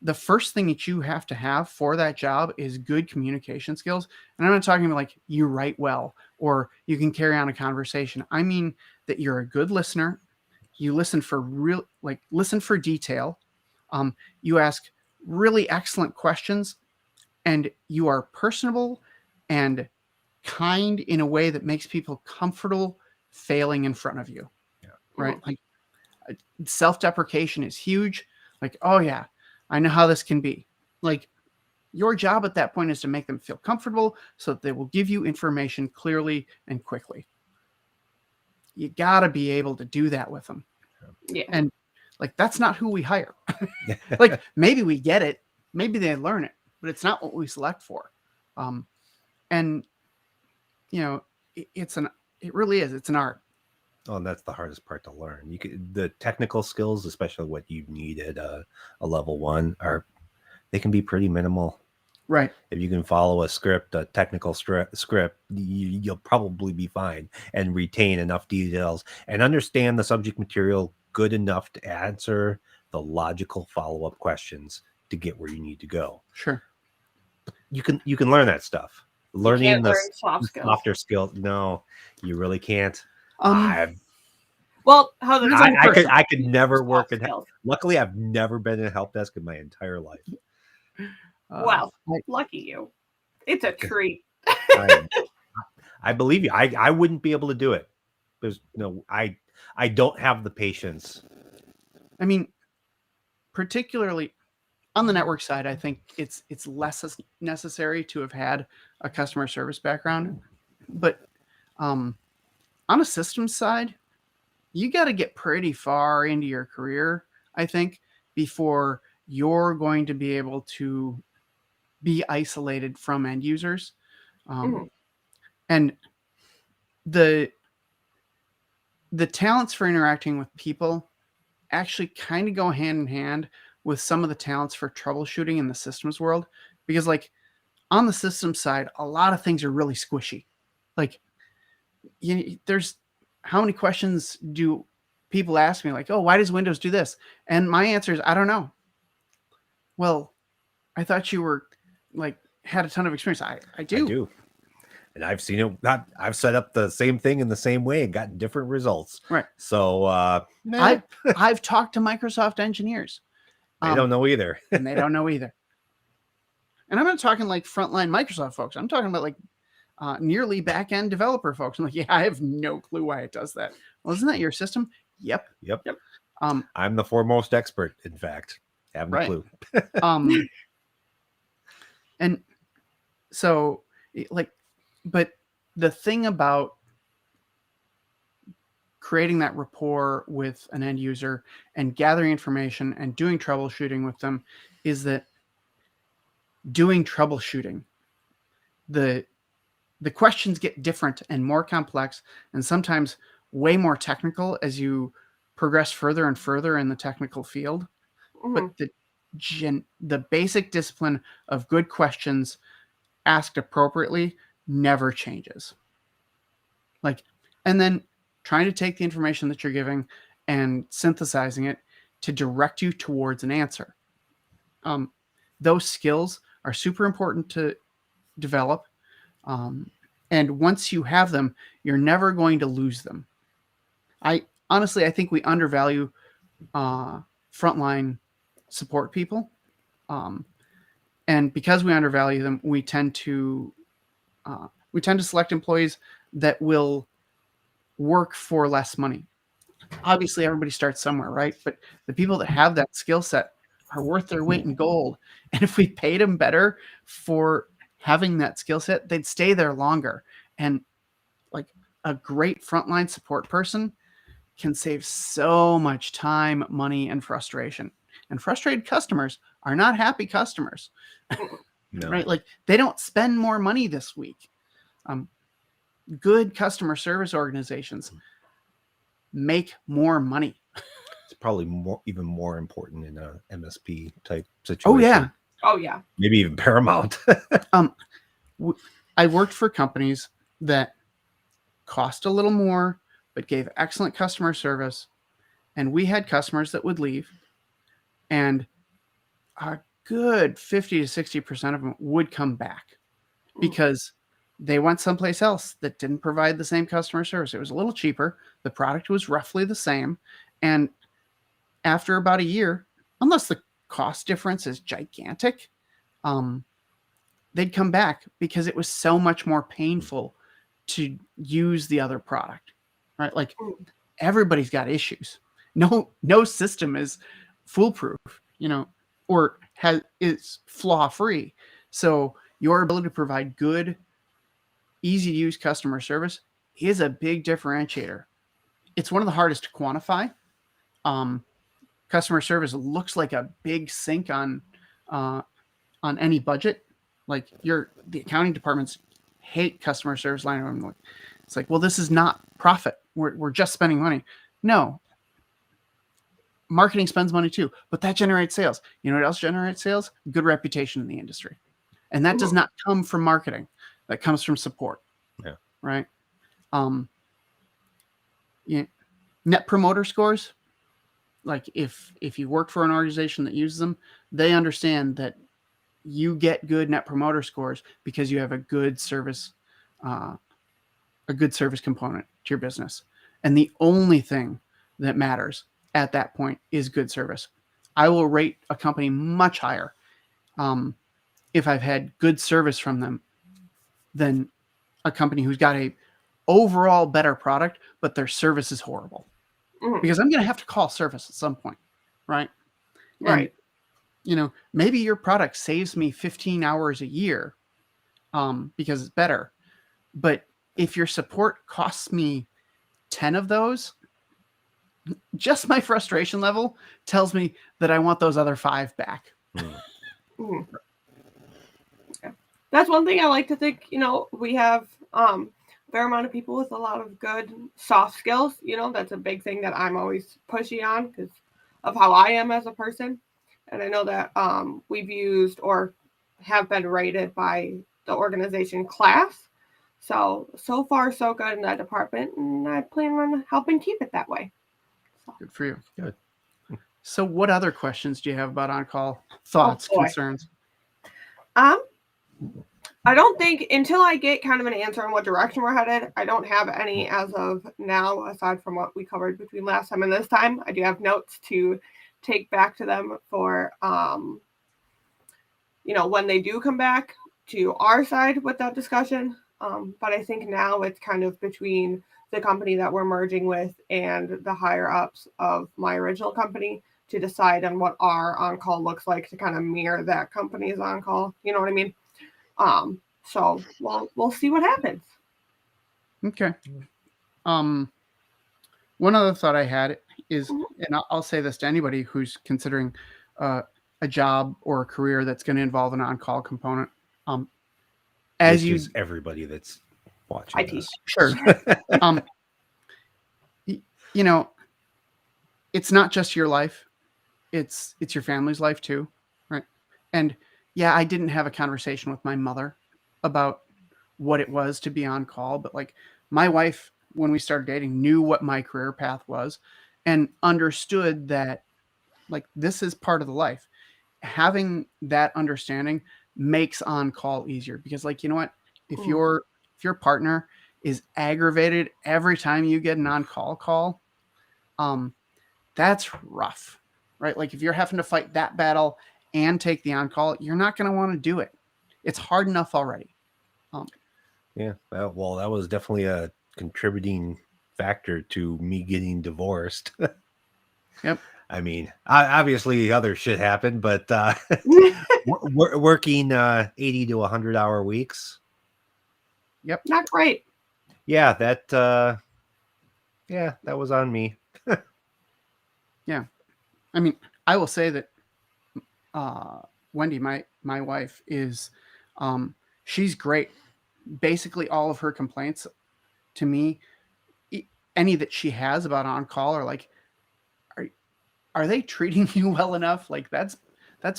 The first thing that you have to have for that job is good communication skills. And I'm not talking about like you write well or you can carry on a conversation. I mean that you're a good listener. You listen for listen for detail. You ask really excellent questions, and you are personable and kind in a way that makes people comfortable failing in front of you. Yeah. Right? Like, self-deprecation is huge. Like, oh yeah, I know how this can be. Like, your job at that point is to make them feel comfortable so that they will give you information clearly and quickly. You got to be able to do that with them. Yeah. And like, that's not who we hire. Like, maybe we get it, maybe they learn it, but it's not what we select for. And you know, it really is. It's an art. Oh, and that's the hardest part to learn. The technical skills, especially what you need at a level 1, they can be pretty minimal. Right. If you can follow a technical script, you'll probably be fine and retain enough details and understand the subject material good enough to answer the logical follow-up questions to get where you need to go. Sure. You can learn that stuff. Learning the soft skills. softer skills. No, you really can't. Well, how the I could never work in. skills. Luckily, I've never been in a help desk in my entire life. Well, lucky you. It's a treat. I believe you. I wouldn't be able to do it. There's no. I don't have the patience. I mean, particularly on the network side, I think it's less necessary to have had a customer service background, but on a systems side, you got to get pretty far into your career, I think, before you're going to be able to be isolated from end users. And the talents for interacting with people actually kind of go hand in hand with some of the talents for troubleshooting in the systems world, because like on the systems side, a lot of things are really squishy. Like, there's how many questions do people ask me, like, oh, why does Windows do this? And my answer is, I don't know. Well, I thought you were like had a ton of experience. I do. And I've seen it. I've set up the same thing in the same way and gotten different results. Right. So I've talked to Microsoft engineers. They don't know either. And they don't know either. And I'm not talking like frontline Microsoft folks. I'm talking about like nearly back-end developer folks. I'm like, yeah, I have no clue why it does that. Well, isn't that your system? Yep. I'm the foremost expert, in fact. Have no clue. And so, like, but the thing about creating that rapport with an end user and gathering information and doing troubleshooting with them is that doing troubleshooting, the questions get different and more complex and sometimes way more technical as you progress further and further in the technical field. But the basic discipline of good questions asked appropriately never changes. Like, and then trying to take the information that you're giving and synthesizing it to direct you towards an answer. Those skills are super important to develop. And once you have them, you're never going to lose them. I think we undervalue frontline support people. And because we undervalue them, we tend to select employees that will work for less money. Obviously, everybody starts somewhere, right? But the people that have that skill set are worth their weight in gold. And if we paid them better for having that skill set, they'd stay there longer. And like a great frontline support person can save so much time, money, and frustration. And frustrated customers are not happy customers, No. right? Like they don't spend more money this week. Good customer service organizations make more money. It's probably even more important in a MSP type situation. Oh yeah. Oh yeah. Maybe even paramount. I worked for companies that cost a little more, but gave excellent customer service. And we had customers that would leave, and a good 50 to 60% of them would come back because they went someplace else that didn't provide the same customer service. It was a little cheaper. The product was roughly the same. And after about a year, unless the cost difference is gigantic, they'd come back because it was so much more painful to use the other product, right? Like everybody's got issues. No system is foolproof, or is flaw free. So your ability to provide good, easy to use customer service is a big differentiator. It's one of the hardest to quantify. Customer service looks like a big sink on any budget. Like the accounting departments hate customer service line item. It's like, well, this is not profit. We're just spending money. No. Marketing spends money too, but that generates sales. You know what else generates sales? Good reputation in the industry. And that does not come from marketing. That comes from support. Yeah. Right. Net promoter scores. Like if you work for an organization that uses them, they understand that you get good net promoter scores because you have a good service component to your business. And the only thing that matters at that point is good service. I will rate a company much higher if I've had good service from them than a company who's got a overall better product, but their service is horrible. Because I'm going to have to call service at some point, right? Right. And, maybe your product saves me 15 hours a year because it's better. But if your support costs me 10 of those, just my frustration level tells me that I want those other 5 back. Yeah. That's one thing I like to think, we have a fair amount of people with a lot of good soft skills. That's a big thing that I'm always pushy on because of how I am as a person. And I know that we've used or have been rated by the organization class. So far, so good in that department. And I plan on helping keep it that way. Good for you. Good. So what other questions do you have about on-call? Thoughts, concerns? I don't think until I get kind of an answer on what direction we're headed, I don't have any as of now, aside from what we covered between last time and this time. I do have notes to take back to them for, when they do come back to our side with that discussion. But I think now it's kind of between the company that we're merging with and the higher ups of my original company to decide on what our on-call looks like to kind of mirror that company's on-call. You know what I mean? So we'll see what happens. Okay. One other thought I had is, and I'll say this to anybody who's considering a job or a career that's going to involve an on-call component. Everybody that's watching this. Sure. It's not just your life. It's your family's life too. Right. And yeah, I didn't have a conversation with my mother about what it was to be on call, but like my wife, when we started dating, knew what my career path was and understood that like this is part of the life. Having that understanding makes on call easier because like, you know what, if your partner is aggravated every time you get an on call, that's rough, right? Like if you're having to fight that battle and take the on call, you're not going to want to do it. It's hard enough already. Yeah. Well, that was definitely a contributing factor to me getting divorced. Yep. I mean, obviously other shit happened, but working 80 to 100-hour weeks. Yep. Not great. Yeah, that was on me. Yeah. I mean, I will say that Wendy, my wife, is she's great. Basically all of her complaints to me, any that she has about on call, are like, are they treating you well enough? Like that's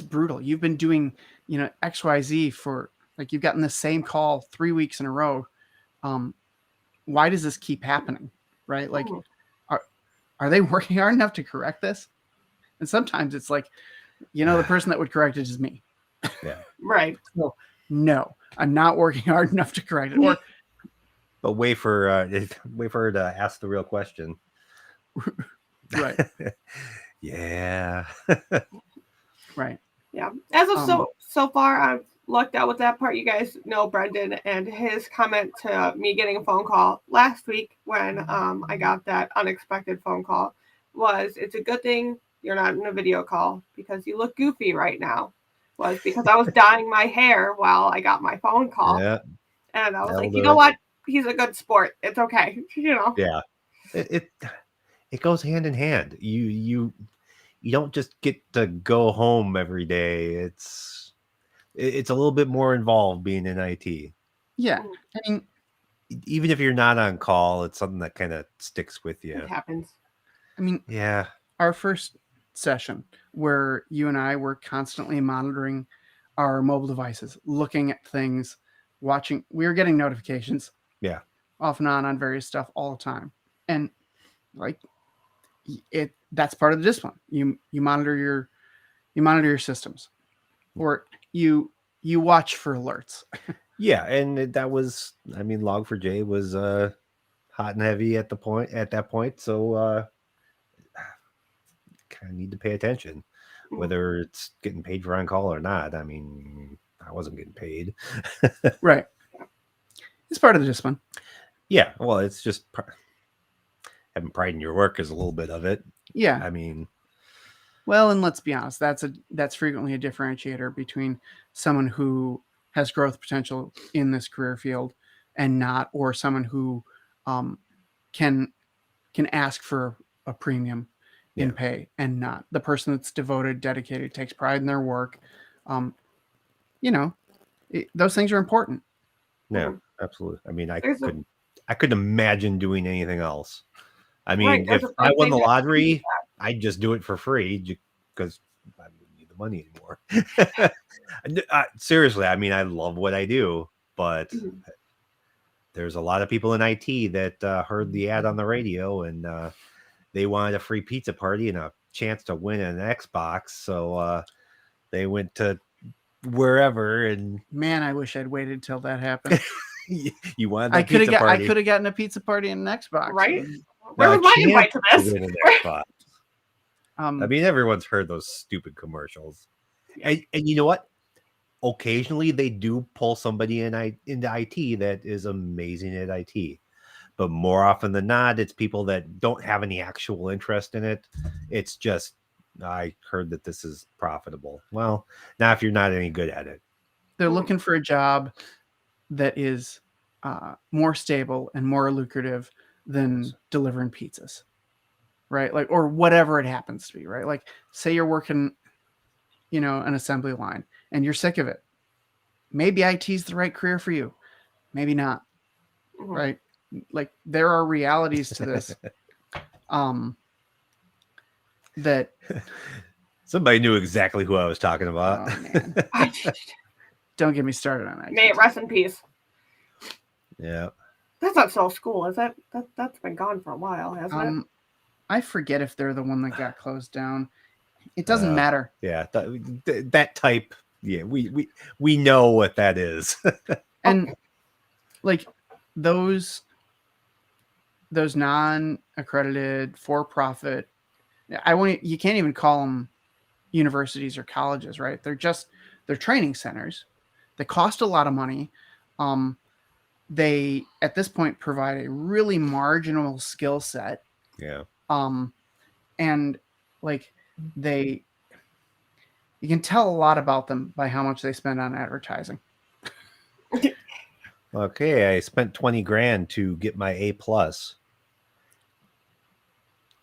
brutal. You've been doing, XYZ for, like, you've gotten the same call 3 weeks in a row. Why does this keep happening? Right? Like, are they working hard enough to correct this? And sometimes it's like, the person that would correct it is me. Yeah. Right. So, no, I'm not working hard enough to correct it. Or, but wait for her to ask the real question. right. Yeah. Right. Yeah. As of so far, I've lucked out with that part. You guys know Brendan and his comment to me getting a phone call last week when I got that unexpected phone call was, it's a good thing you're not in a video call because you look goofy right now. Was because I was dyeing my hair while I got my phone call. Yeah. And I was That'll like, do you know it. what? He's a good sport. It's okay. Yeah. It goes hand in hand. You don't just get to go home every day. It's a little bit more involved being in IT. Yeah. I mean, even if you're not on call, it's something that kind of sticks with you. It happens. I mean, yeah. Our first session where you and I were constantly monitoring our mobile devices, looking at things, watching, we were getting notifications. Yeah. Off and on various stuff all the time. And like that's part of the discipline. You monitor your systems, or you watch for alerts. Yeah, and that was, I mean, Log4j was hot and heavy at that point, so kind of need to pay attention, whether it's getting paid for on call or not. I mean, I wasn't getting paid. Right. It's part of the discipline. Yeah, well, it's just having pride in your work is a little bit of it. Yeah. I mean, well, and let's be honest, that's frequently a differentiator between someone who has growth potential in this career field and not, or someone who can ask for a premium in pay and not. The person that's devoted, dedicated, takes pride in their work. Those things are important. Yeah, absolutely. I mean, I couldn't imagine doing anything else. I mean, Right, if I won the lottery, I'd just do it for free because I wouldn't need the money anymore. Seriously, I mean, I love what I do, but there's a lot of people in IT that heard the ad on the radio and they wanted a free pizza party and a chance to win an Xbox. So they went to wherever, and man, I wish I'd waited till that happened. You wanted that pizza party. I could have gotten a pizza party and an Xbox. Right? Where was my invite to this? I mean, everyone's heard those stupid commercials. And you know what? Occasionally they do pull somebody into IT that is amazing at IT. But more often than not, it's people that don't have any actual interest in it. It's just, I heard that this is profitable. Well, now if you're not any good at it. They're looking for a job that is more stable and more lucrative than delivering pizzas, right? Like, or whatever it happens to be, right? Like, say you're working, an assembly line and you're sick of it. Maybe IT is the right career for you. Maybe not, right? Like, there are realities to this. That somebody knew exactly who I was talking about. Oh, man. Don't get me started on that. May it rest in peace. Yeah. That's not Soul School, is that? That's been gone for a while, hasn't it? I forget if they're the one that got closed down. It doesn't matter. Yeah, that type. Yeah, we know what that is. And like those non-accredited for-profit, you can't even call them universities or colleges, right? They're training centers. They cost a lot of money. they at this point provide a really marginal skill set. Yeah. And like you can tell a lot about them by how much they spend on advertising. Okay, I spent 20 grand to get my A plus.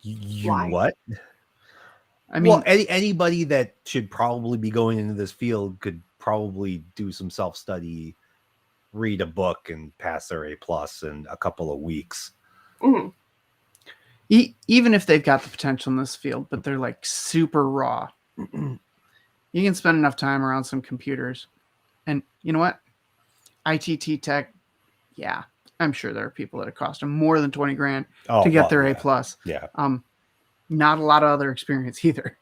You Why? what? I mean, Well, anybody that should probably be going into this field could probably do some self-study, read a book, and pass their A plus in a couple of weeks. Mhm. even if they've got the potential in this field, but they're like super raw, you can spend enough time around some computers. And you know what? ITT Tech, yeah, I'm sure there are people that it cost them more than 20 grand to get their A plus. Yeah. Not a lot of other experience either.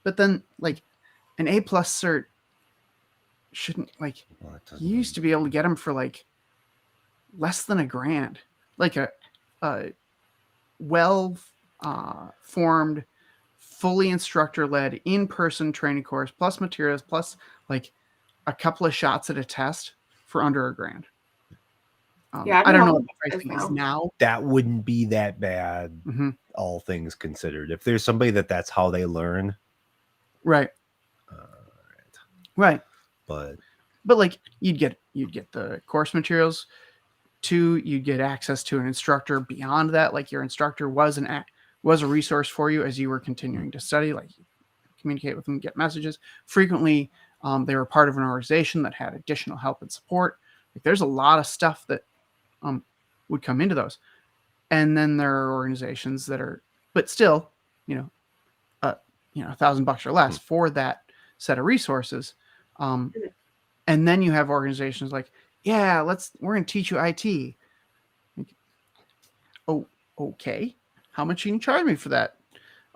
But then, like, an A plus cert shouldn't, like, you used to be able to get them for like less than $1,000, like a well formed, fully instructor led in-person training course plus materials plus like a couple of shots at a test for under $1,000. Yeah, I don't know what what the pricing is now. That wouldn't be that bad, all things considered. If there's somebody that's how they learn, right. But like you'd get the course materials. 2, you'd get access to an instructor beyond that. Like your instructor was a resource for you as you were continuing to study. Like communicate with them, get messages. Frequently, they were part of an organization that had additional help and support. Like there's a lot of stuff that would come into those. And then there are organizations that are, but still, $1,000 or less for that set of resources. And then you have organizations like, yeah, we're going to teach you IT. Like, oh, okay. How much you can charge me for that?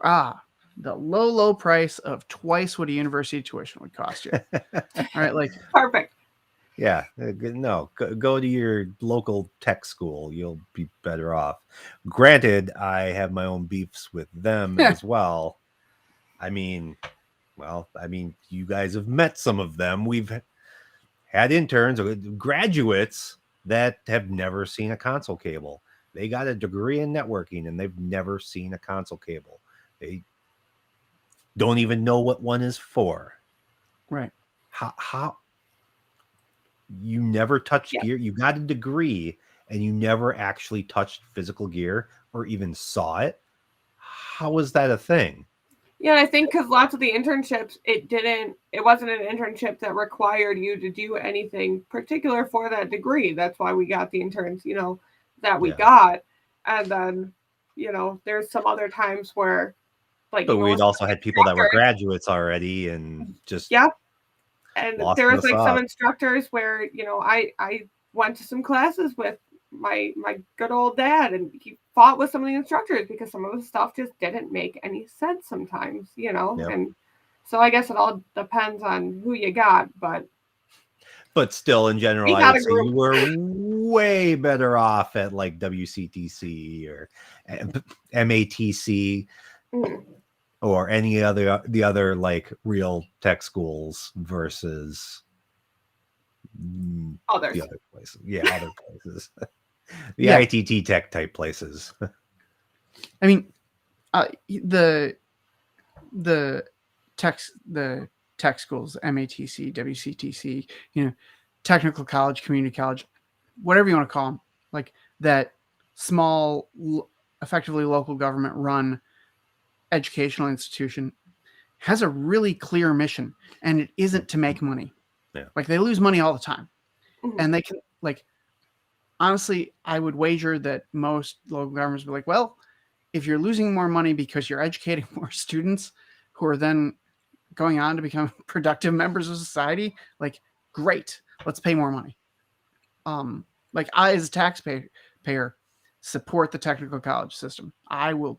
The low price of twice what a university tuition would cost you. All right, like perfect. Yeah, no, go to your local tech school. You'll be better off. Granted, I have my own beefs with them as well. I mean, you guys have met some of them. We've had interns or graduates that have never seen a console cable. They got a degree in networking and they've never seen a console cable. They don't even know what one is for. Right. How you never touched gear? You got a degree and you never actually touched physical gear or even saw it? How is that a thing? Yeah, I think because lots of the internships, it wasn't an internship that required you to do anything particular for that degree. That's why we got the interns, that we got. And then, there's some other times where, like, but we'd also had people that were graduates already and just and there was like some instructors where, I went to some classes with my good old dad, and he fought with some of the instructors because some of the stuff just didn't make any sense sometimes, and so I guess it all depends on who you got, but still in general I would say you were way better off at like WCTC or MATC or any the other like real tech schools versus others. The other places. Other places. The ITT tech type places. I mean, the tech schools, MATC, WCTC, technical college, community college, whatever you want to call them, like that small, effectively local government run educational institution has a really clear mission, and it isn't to make money. Like they lose money all the time, and they can honestly, I would wager that most local governments be like, well, if you're losing more money because you're educating more students who are then going on to become productive members of society, like, great, let's pay more money. Like I, as a taxpayer, support the technical college system. I will.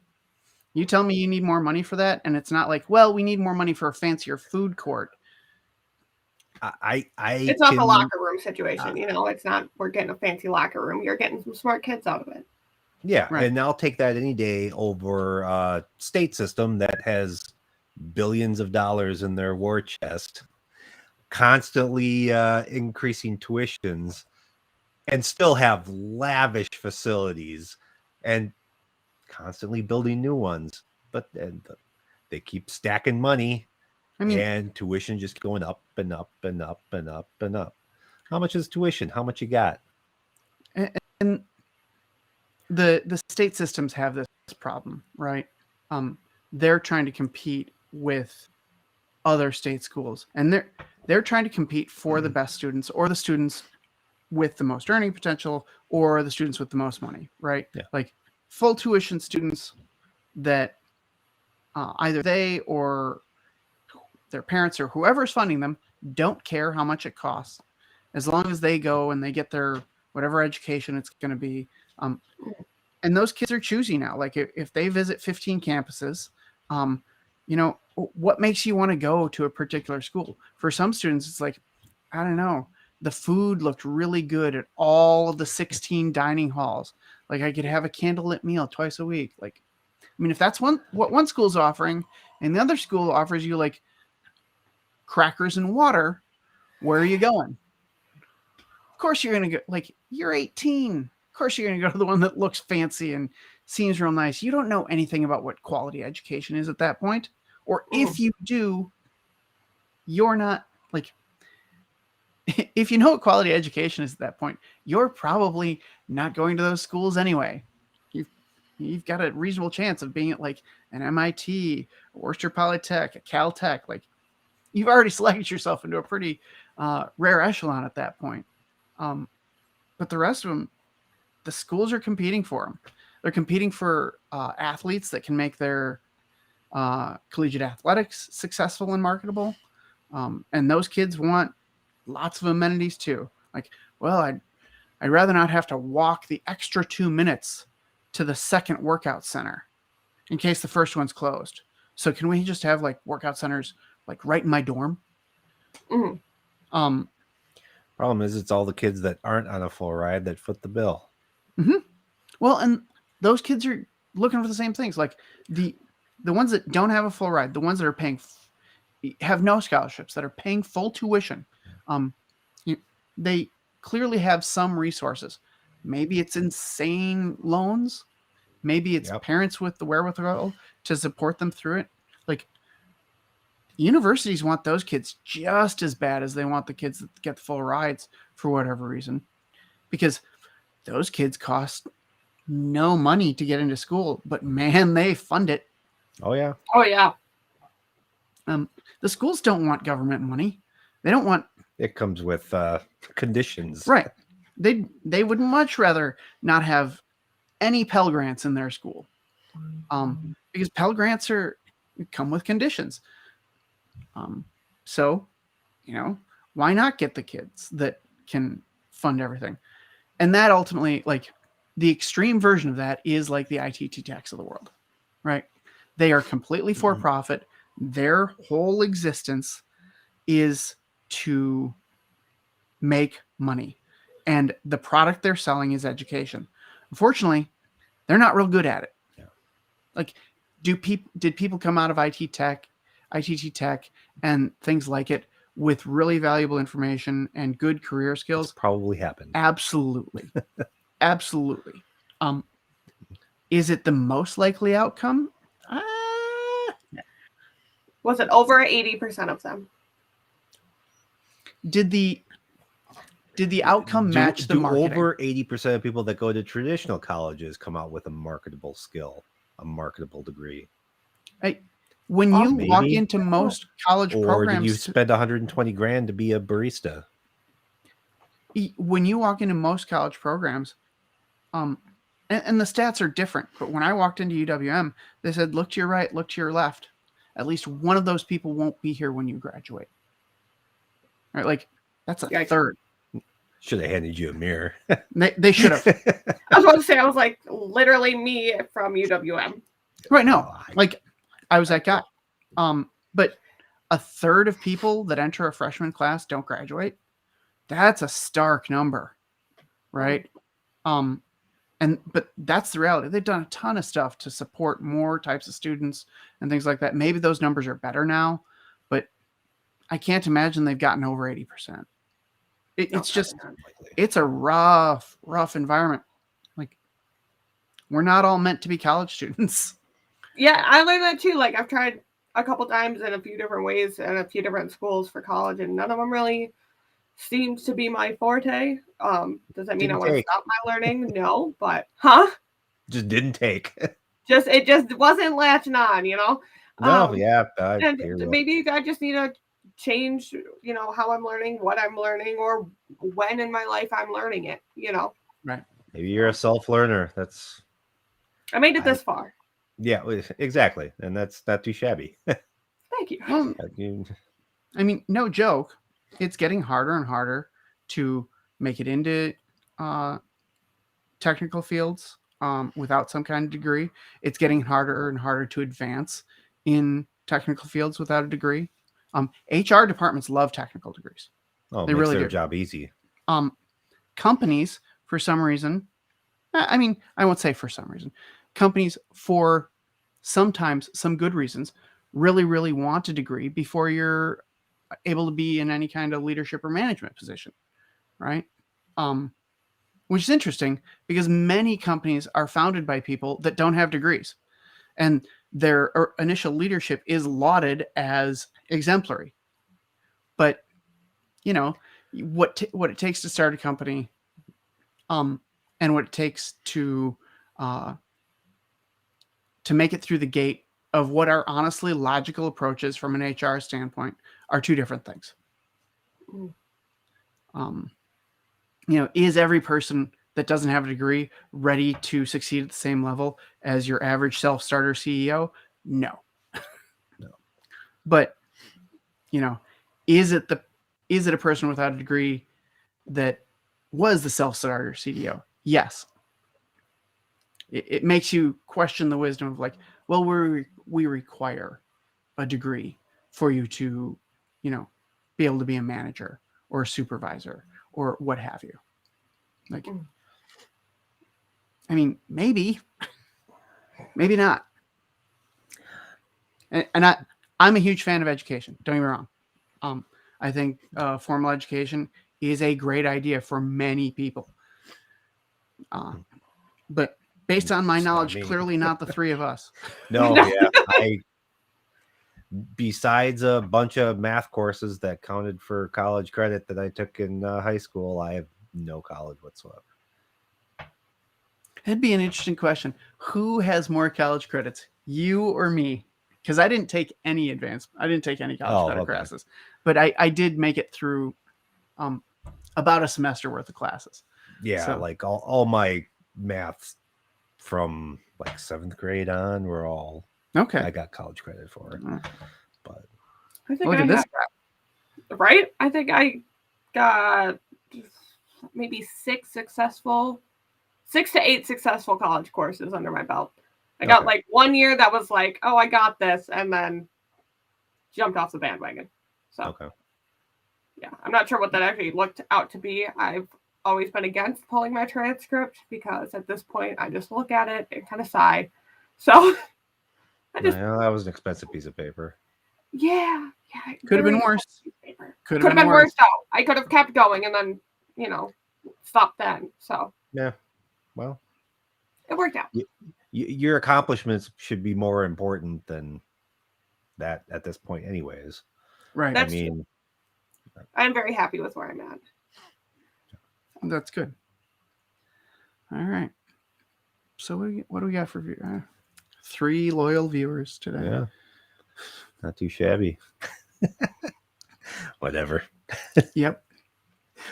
You tell me you need more money for that, and it's not like, well, we need more money for a fancier food court. It's not the locker room situation, it's not we're getting a fancy locker room. You're getting some smart kids out of it. Yeah, right. And I'll take that any day over a state system that has billions of dollars in their war chest, constantly increasing tuitions and still have lavish facilities and constantly building new ones. But then they keep stacking money, I mean, and tuition just going up and up and up and up and up. How much is tuition? How much you got? and the state systems have this problem, right? They're trying to compete with other state schools, and they're trying to compete for the best students, or the students with the most earning potential, or the students with the most money, right? Yeah. Like full tuition students that either they or their parents or whoever's funding them don't care how much it costs, as long as they go and they get their whatever education it's going to be. And those kids are choosy now. Like if they visit 15 campuses, what makes you want to go to a particular school? For some students, it's like, I don't know, the food looked really good at all of the 16 dining halls. Like I could have a candlelit meal twice a week. Like, I mean, if that's what one school's offering, and the other school offers you like crackers and water, where are you going? Of course you're going to go, like, you're 18. Of course you're going to go to the one that looks fancy and seems real nice. You don't know anything about what quality education is at that point. Or if you do, you're not, like, if you know what quality education is at that point, you're probably not going to those schools anyway. You've got a reasonable chance of being at like an MIT, a Worcester Polytech, a Caltech. Like, you've already selected yourself into a pretty rare echelon at that point. But the rest of them, the schools are competing for them. They're competing for athletes that can make their collegiate athletics successful and marketable. And those kids want lots of amenities too. Like, well, I'd rather not have to walk the extra 2 minutes to the second workout center in case the first one's closed. So can we just have like workout centers like right in my dorm? Problem is, it's all the kids that aren't on a full ride that foot the bill. Well, and those kids are looking for the same things. Like the ones that don't have a full ride, the ones that are paying, have no scholarships, that are paying full tuition. They clearly have some resources. Maybe it's insane loans. Maybe it's parents with the wherewithal to support them through it. Like, universities want those kids just as bad as they want the kids that get the full rides for whatever reason, because those kids cost no money to get into school, but man, they fund it. Oh yeah. The schools don't want government money. They don't want. It comes with conditions, right? They would much rather not have any Pell Grants in their school, because Pell Grants come with conditions. So, why not get the kids that can fund everything? And that ultimately, like, the extreme version of that is like the ITT tax of the world, right? They are completely for profit. Their whole existence is to make money, and the product they're selling is education. Unfortunately, they're not real good at it. Yeah. Like, did people come out of ITT Tech, and things like it with really valuable information and good career skills? It's probably happened. Absolutely. Absolutely. Is it the most likely outcome? Was it over 80% of them? Did the outcome match the marketing? Over 80% of people that go to traditional colleges come out with a marketable skill, a marketable degree? When you walk into most college programs, or did you spend 120 grand to be a barista? When you walk into most college programs, and the stats are different, but when I walked into UWM, they said, look to your right, look to your left. At least one of those people won't be here when you graduate. Right? Like, that's a third. Should have handed you a mirror. They should have. I was about to say, I was like, literally me from UWM. Right, no. Like, I was that guy. But a third of people that enter a freshman class don't graduate. That's a stark number, right? But that's the reality. They've done a ton of stuff to support more types of students and things like that. Maybe those numbers are better now, but I can't imagine they've gotten over 80%. It's just it's a rough environment. Like, we're not all meant to be college students. Yeah, I learned that too. Like, I've tried a couple times in a few different ways and a few different schools for college, and none of them really seems to be my forte. Does that mean I want to stop my learning? No, but just didn't take. It just wasn't latching on, you know. No, yeah, and maybe I just need to change, you know, how I'm learning, what I'm learning, or when in my life I'm learning it, you know. Right. Maybe you're a self-learner. I made it this far. Yeah, exactly, and that's not too shabby. Thank you. I mean, no joke. It's getting harder and harder to make it into technical fields without some kind of degree. It's getting harder and harder to advance in technical fields without a degree. HR departments love technical degrees. Oh, they makes really their do. job easy. Companies, for some reason, I mean, I won't say for some reason. Companies, for sometimes some good reasons, really, really want a degree before you're able to be in any kind of leadership or management position, right? Which is interesting because many companies are founded by people that don't have degrees, and their initial leadership is lauded as exemplary. But you know what it takes to start a company, and what it takes to make it through the gate of what are honestly logical approaches from an HR standpoint are two different things. You know, is every person that doesn't have a degree ready to succeed at the same level as your average self-starter CEO? No. But, you know, is it a person without a degree that was the self-starter CEO? Yes. It makes you question the wisdom of like, well, we require a degree for you to, you know, be able to be a manager or a supervisor or what have you. Like, I mean, maybe not. And I'm a huge fan of education. Don't get me wrong. I think formal education is a great idea for many people. But based on my knowledge, clearly not the three of us. No, yeah. Besides a bunch of math courses that counted for college credit that I took in high school, I have no college whatsoever. That'd be an interesting question. Who has more college credits, you or me? Because I didn't take any college credit classes, but I did make it through about a semester worth of classes. Yeah, so, like all my maths from like 7th grade on were all okay. I got college credit for. But I think look at this guy. Right? I think I got maybe 6 to 8 successful college courses under my belt. I got like 1 year that was like, oh, I got this, and then jumped off the bandwagon. So, yeah, I'm not sure what that actually looked out to be. I've always been against pulling my transcript because at this point I just look at it and kind of sigh. So, that was an expensive piece of paper. Yeah. Could have been worse. Could have been worse though. I could have kept going and then, you know, stopped then. So yeah, well, it worked out. Your accomplishments should be more important than that at this point, anyways. Right. That's true. I'm very happy with where I'm at. That's good. All right. So what do we got for 3 loyal viewers today? Yeah. Not too shabby. Whatever. Yep.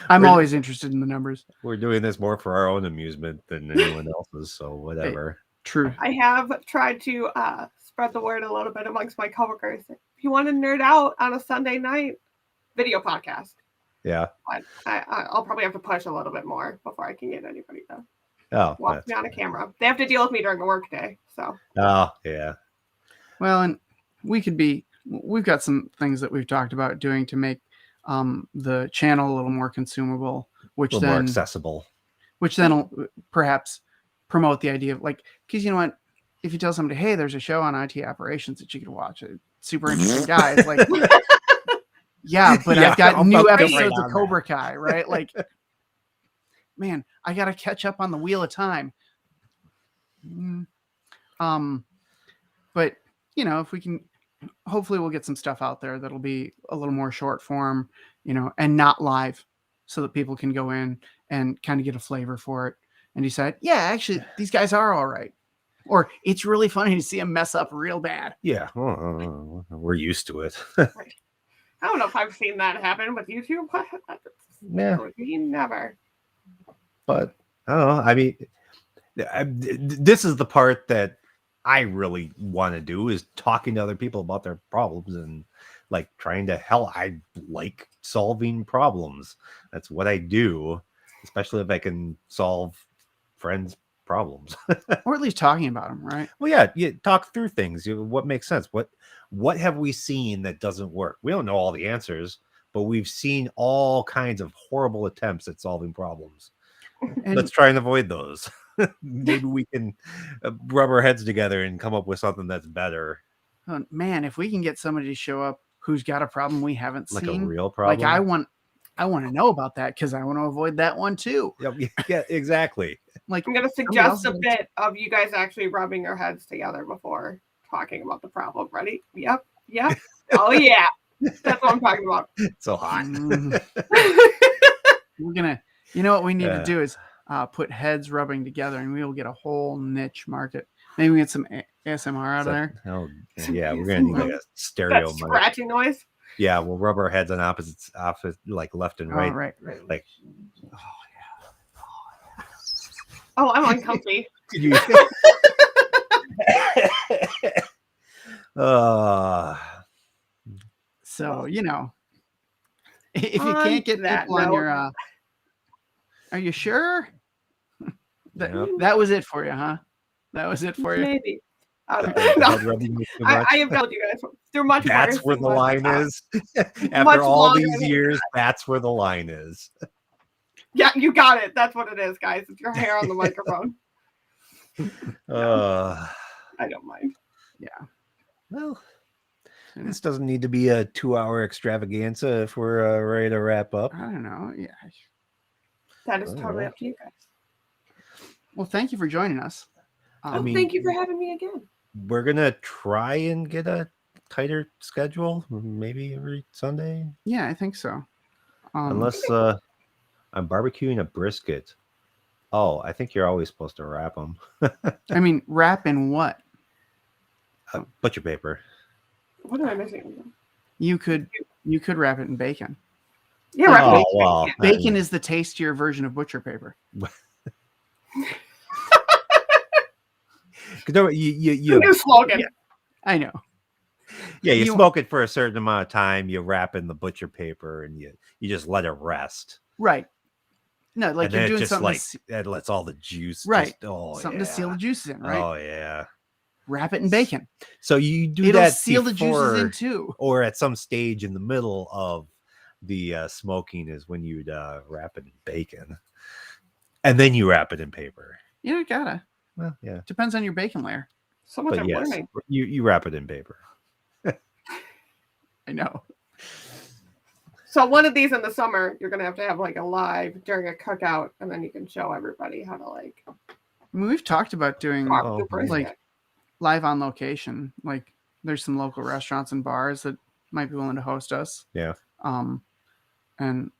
I'm always interested in the numbers. We're doing this more for our own amusement than anyone else's, so whatever. True. I have tried to spread the word a little bit amongst my coworkers. If you want to nerd out on a Sunday night video podcast. Yeah. I'll probably have to push a little bit more before I can get anybody to watch me on a camera. They have to deal with me during the workday. So. Oh, yeah. Well, and we've got some things that we've talked about doing to make the channel a little more consumable, more accessible, which then will perhaps promote the idea of like, because you know what, if you tell somebody, hey, there's a show on IT operations that you could watch, a super interesting guy, it's like, yeah, but I've got new episodes of Cobra Kai, right? Like, man, I got to catch up on the Wheel of Time. But if we can, hopefully we'll get some stuff out there that'll be a little more short form, and not live, so that people can go in and kind of get a flavor for it and decide, yeah, actually these guys are all right. Or it's really funny to see them mess up real bad. Yeah, well, we're used to it. Right. I don't know if I've seen that happen with YouTube. Yeah, Never. but I don't know. I mean, this is the part that I really want to do, is talking to other people about their problems and like trying to I like solving problems. That's what I do, especially if I can solve friends' problems. Or at least talking about them, right? Well, yeah, you talk through things. What makes sense? What have we seen that doesn't work? We don't know all the answers, but we've seen all kinds of horrible attempts at solving problems. And Let's try and avoid those. Maybe we can rub our heads together and come up with something that's better. man, if we can get somebody to show up who's got a problem we haven't Like seen, a real problem. like I want to know about that, because I want to avoid that one too. Yeah, exactly. Like, I'm going to suggest a bit of you guys actually rubbing your heads together before talking about the problem. Ready? Yep. Oh, yeah. That's what I'm talking about. It's so hot. We're going to, what we need to do is put heads rubbing together, and we will get a whole niche market. Maybe we get some ASMR out of there. Oh, yeah, we're going to need like a stereo That scratching noise. Yeah, we'll rub our heads on opposite, like left and right. Oh, right. Like, oh, I'm uncomfy. So, if you can't get people on your, are you sure? That was it for you, huh? That was it for you? Maybe. No. I have told you guys they're much. That's where the line is. After all these years, that's where the line is. Yeah, you got it. That's what it is, guys. It's your hair on the microphone. I don't mind. Yeah. Well, this doesn't need to be a 2-hour extravaganza if we're ready to wrap up. I don't know. Yeah. That is totally up to you guys. Well, thank you for joining us. Thank you for having me again. We're gonna try and get a tighter schedule, maybe every Sunday. Yeah, I think so. Unless I'm barbecuing a brisket. Oh, I think you're always supposed to wrap them. I mean, wrap in what? Butcher paper. What am I missing? You could wrap it in bacon. Yeah, wrap it in well, bacon is the tastier version of butcher paper. You new slogan. Yeah, I know. Yeah, you smoke it for a certain amount of time. You wrap in the butcher paper and you just let it rest. Right. No, like you're doing something like it lets all the juice. Right. Something to seal the juices in. Right. Oh yeah. Wrap it in bacon. So you do It'll that seal before, the juices in too, or at some stage in the middle of the smoking is when you'd wrap it in bacon, and then you wrap it in paper. You gotta. Well, yeah. Depends on your bacon layer. So much but yes, you wrap it in paper. I know. So one of these in the summer, you're gonna have like a live during a cookout, and then you can show everybody how to like. I mean, we've talked about doing like live on location. Like there's some local restaurants and bars that might be willing to host us. Yeah. And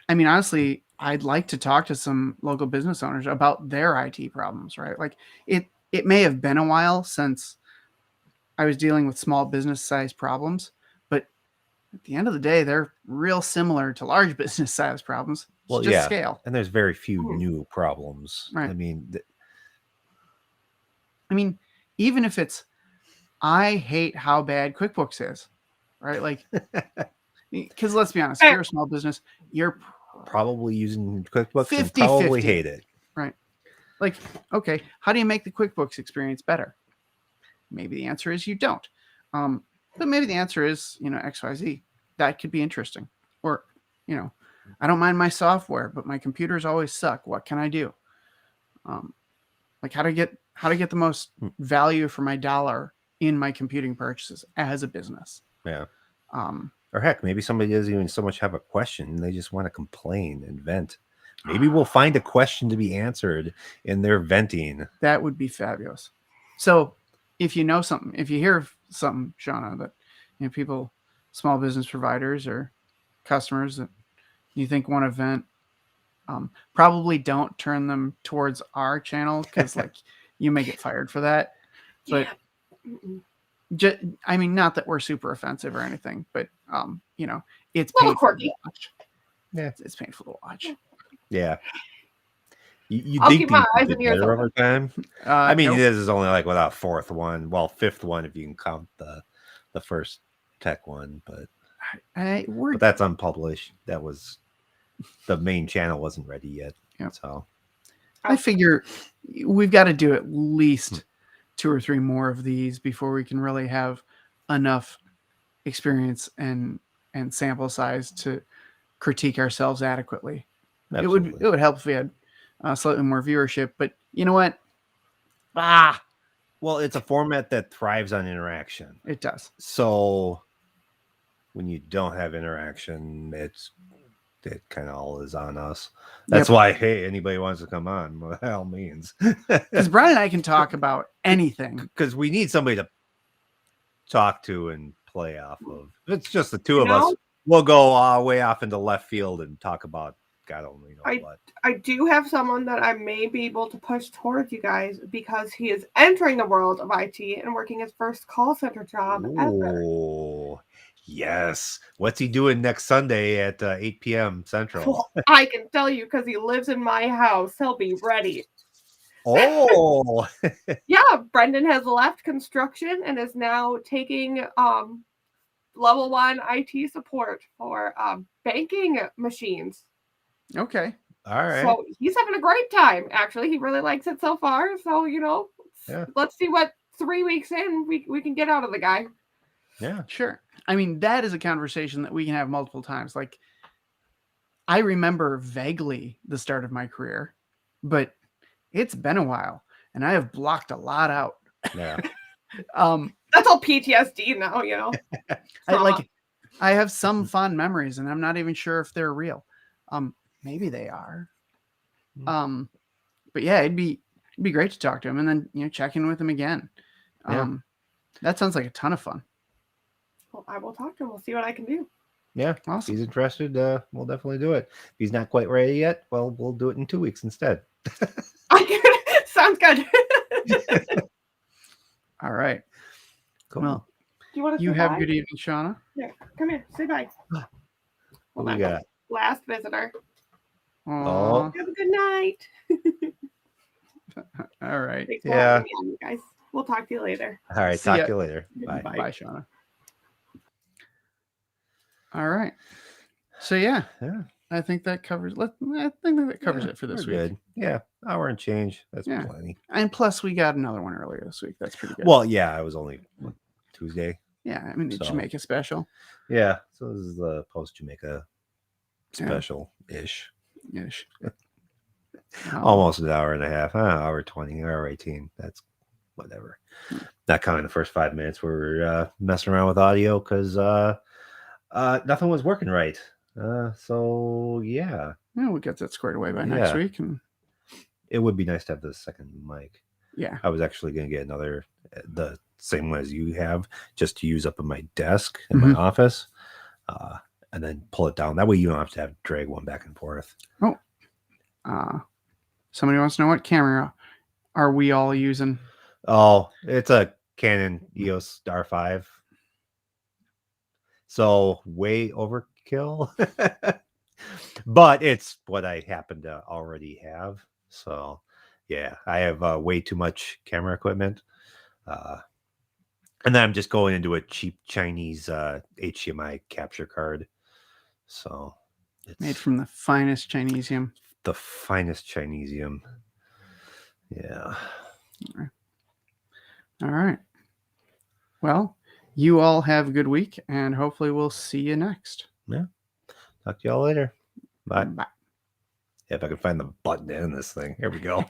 I mean, honestly, I'd like to talk to some local business owners about their IT problems, right? Like it may have been a while since I was dealing with small business size problems, but at the end of the day, they're real similar to large business size problems. It's just scale. And there's very few new problems. Right. I mean, even if it's, I hate how bad QuickBooks is, right? Like, because let's be honest, if you're a small business, you're probably using QuickBooks 50, and probably 50. hate it. Right. Like, okay, how do you make the QuickBooks experience better? Maybe the answer is you don't. But maybe the answer is, XYZ. That could be interesting. Or, I don't mind my software, but my computers always suck. What can I do? Like how to get the most value for my dollar in my computing purchases as a business. Yeah. Or heck, maybe somebody doesn't even so much have a question. They just want to complain and vent. Maybe we'll find a question to be answered in their venting. That would be fabulous. So if you know something, if you hear something, Shauna, that people, small business providers or customers that you think want to vent, probably don't turn them towards our channel because like you may get fired for that. But I mean, not that we're super offensive or anything, but it's painful to watch. Yeah, it's painful to watch. Yeah. You I'll think keep my these eyes get and ears better open. over time? I mean, nope. this is only like a fourth one. Well, fifth one if you can count the first tech one, but that's unpublished. That was the main channel wasn't ready yet. Yep. So I figure we've got to do at least 2 or 3 more of these before we can really have enough experience and sample size to critique ourselves adequately. absolutely. It would help if we had slightly more viewership, but you know what? Well, it's a format that thrives on interaction. It does. So when you don't have interaction, it kind of all is on us. That's why, hey, anybody wants to come on, by all means. Because Brian and I can talk about anything. Because we need somebody to talk to and play off of. If it's just the two of us, we'll go way off into left field and talk about God only knows what. I do have someone that I may be able to push towards you guys because he is entering the world of IT and working his first call center job ever. Oh, yes. What's he doing next Sunday at 8 p.m. Central? Well, I can tell you because he lives in my house. He'll be ready. Oh. Yeah, Brendan has left construction and is now taking level 1 IT support for banking machines. Okay. All right. So he's having a great time. Actually, he really likes it so far. So, let's see what 3 weeks in we can get out of the guy. Yeah, sure. I mean, that is a conversation that we can have multiple times. Like, I remember vaguely the start of my career, but it's been a while and I have blocked a lot out. Yeah. That's all PTSD now, I have some fond memories and I'm not even sure if they're real. Maybe they are. But yeah, it'd be great to talk to him and then, check in with him again. That sounds like a ton of fun. Well, I will talk to him. We'll see what I can do. Yeah. Awesome. If he's interested, we'll definitely do it. If he's not quite ready yet, well, we'll do it in 2 weeks instead. Sounds good. All right. Cool. Well, do you want to have a good evening, Shauna. Yeah, come here. Say bye. What do we got? Last visitor. Oh. Have a good night. All right. Thanks for having me on, you guys. We'll talk to you later. All right. See Talk ya. to you later. Bye. Bye, Shauna. All right. So yeah. I think that covers. I think that covers it for this week. Good. Yeah, hour and change. That's plenty. And plus, we got another one earlier this week. That's pretty good. Well, yeah, I was only Tuesday. Yeah, I mean, the Jamaica special. Yeah, so this is the Post-Jamaica special-ish. Ish. Almost an hour and a half. Hour 20, hour 18. That's whatever. Not counting the first 5 minutes where we're messing around with audio because nothing was working right. So yeah. Well, we'll get that squared away by next week. And it would be nice to have the second mic. Yeah. I was actually going to get another, the same one as you have, just to use up in my desk in my office, and then pull it down. That way you don't have to drag one back and forth. Oh. Somebody wants to know what camera are we all using? Oh, it's a Canon EOS R5. So way overkill, but it's what I happen to already have. So yeah, I have way too much camera equipment. And then I'm just going into a cheap Chinese HDMI capture card. So it's made from the finest Chinesium. The finest Chinesium. Yeah. All right. Well, you all have a good week, and hopefully we'll see you next. Yeah. Talk to y'all later. Bye. Bye. Yeah, if I can find the button to end this thing. Here we go.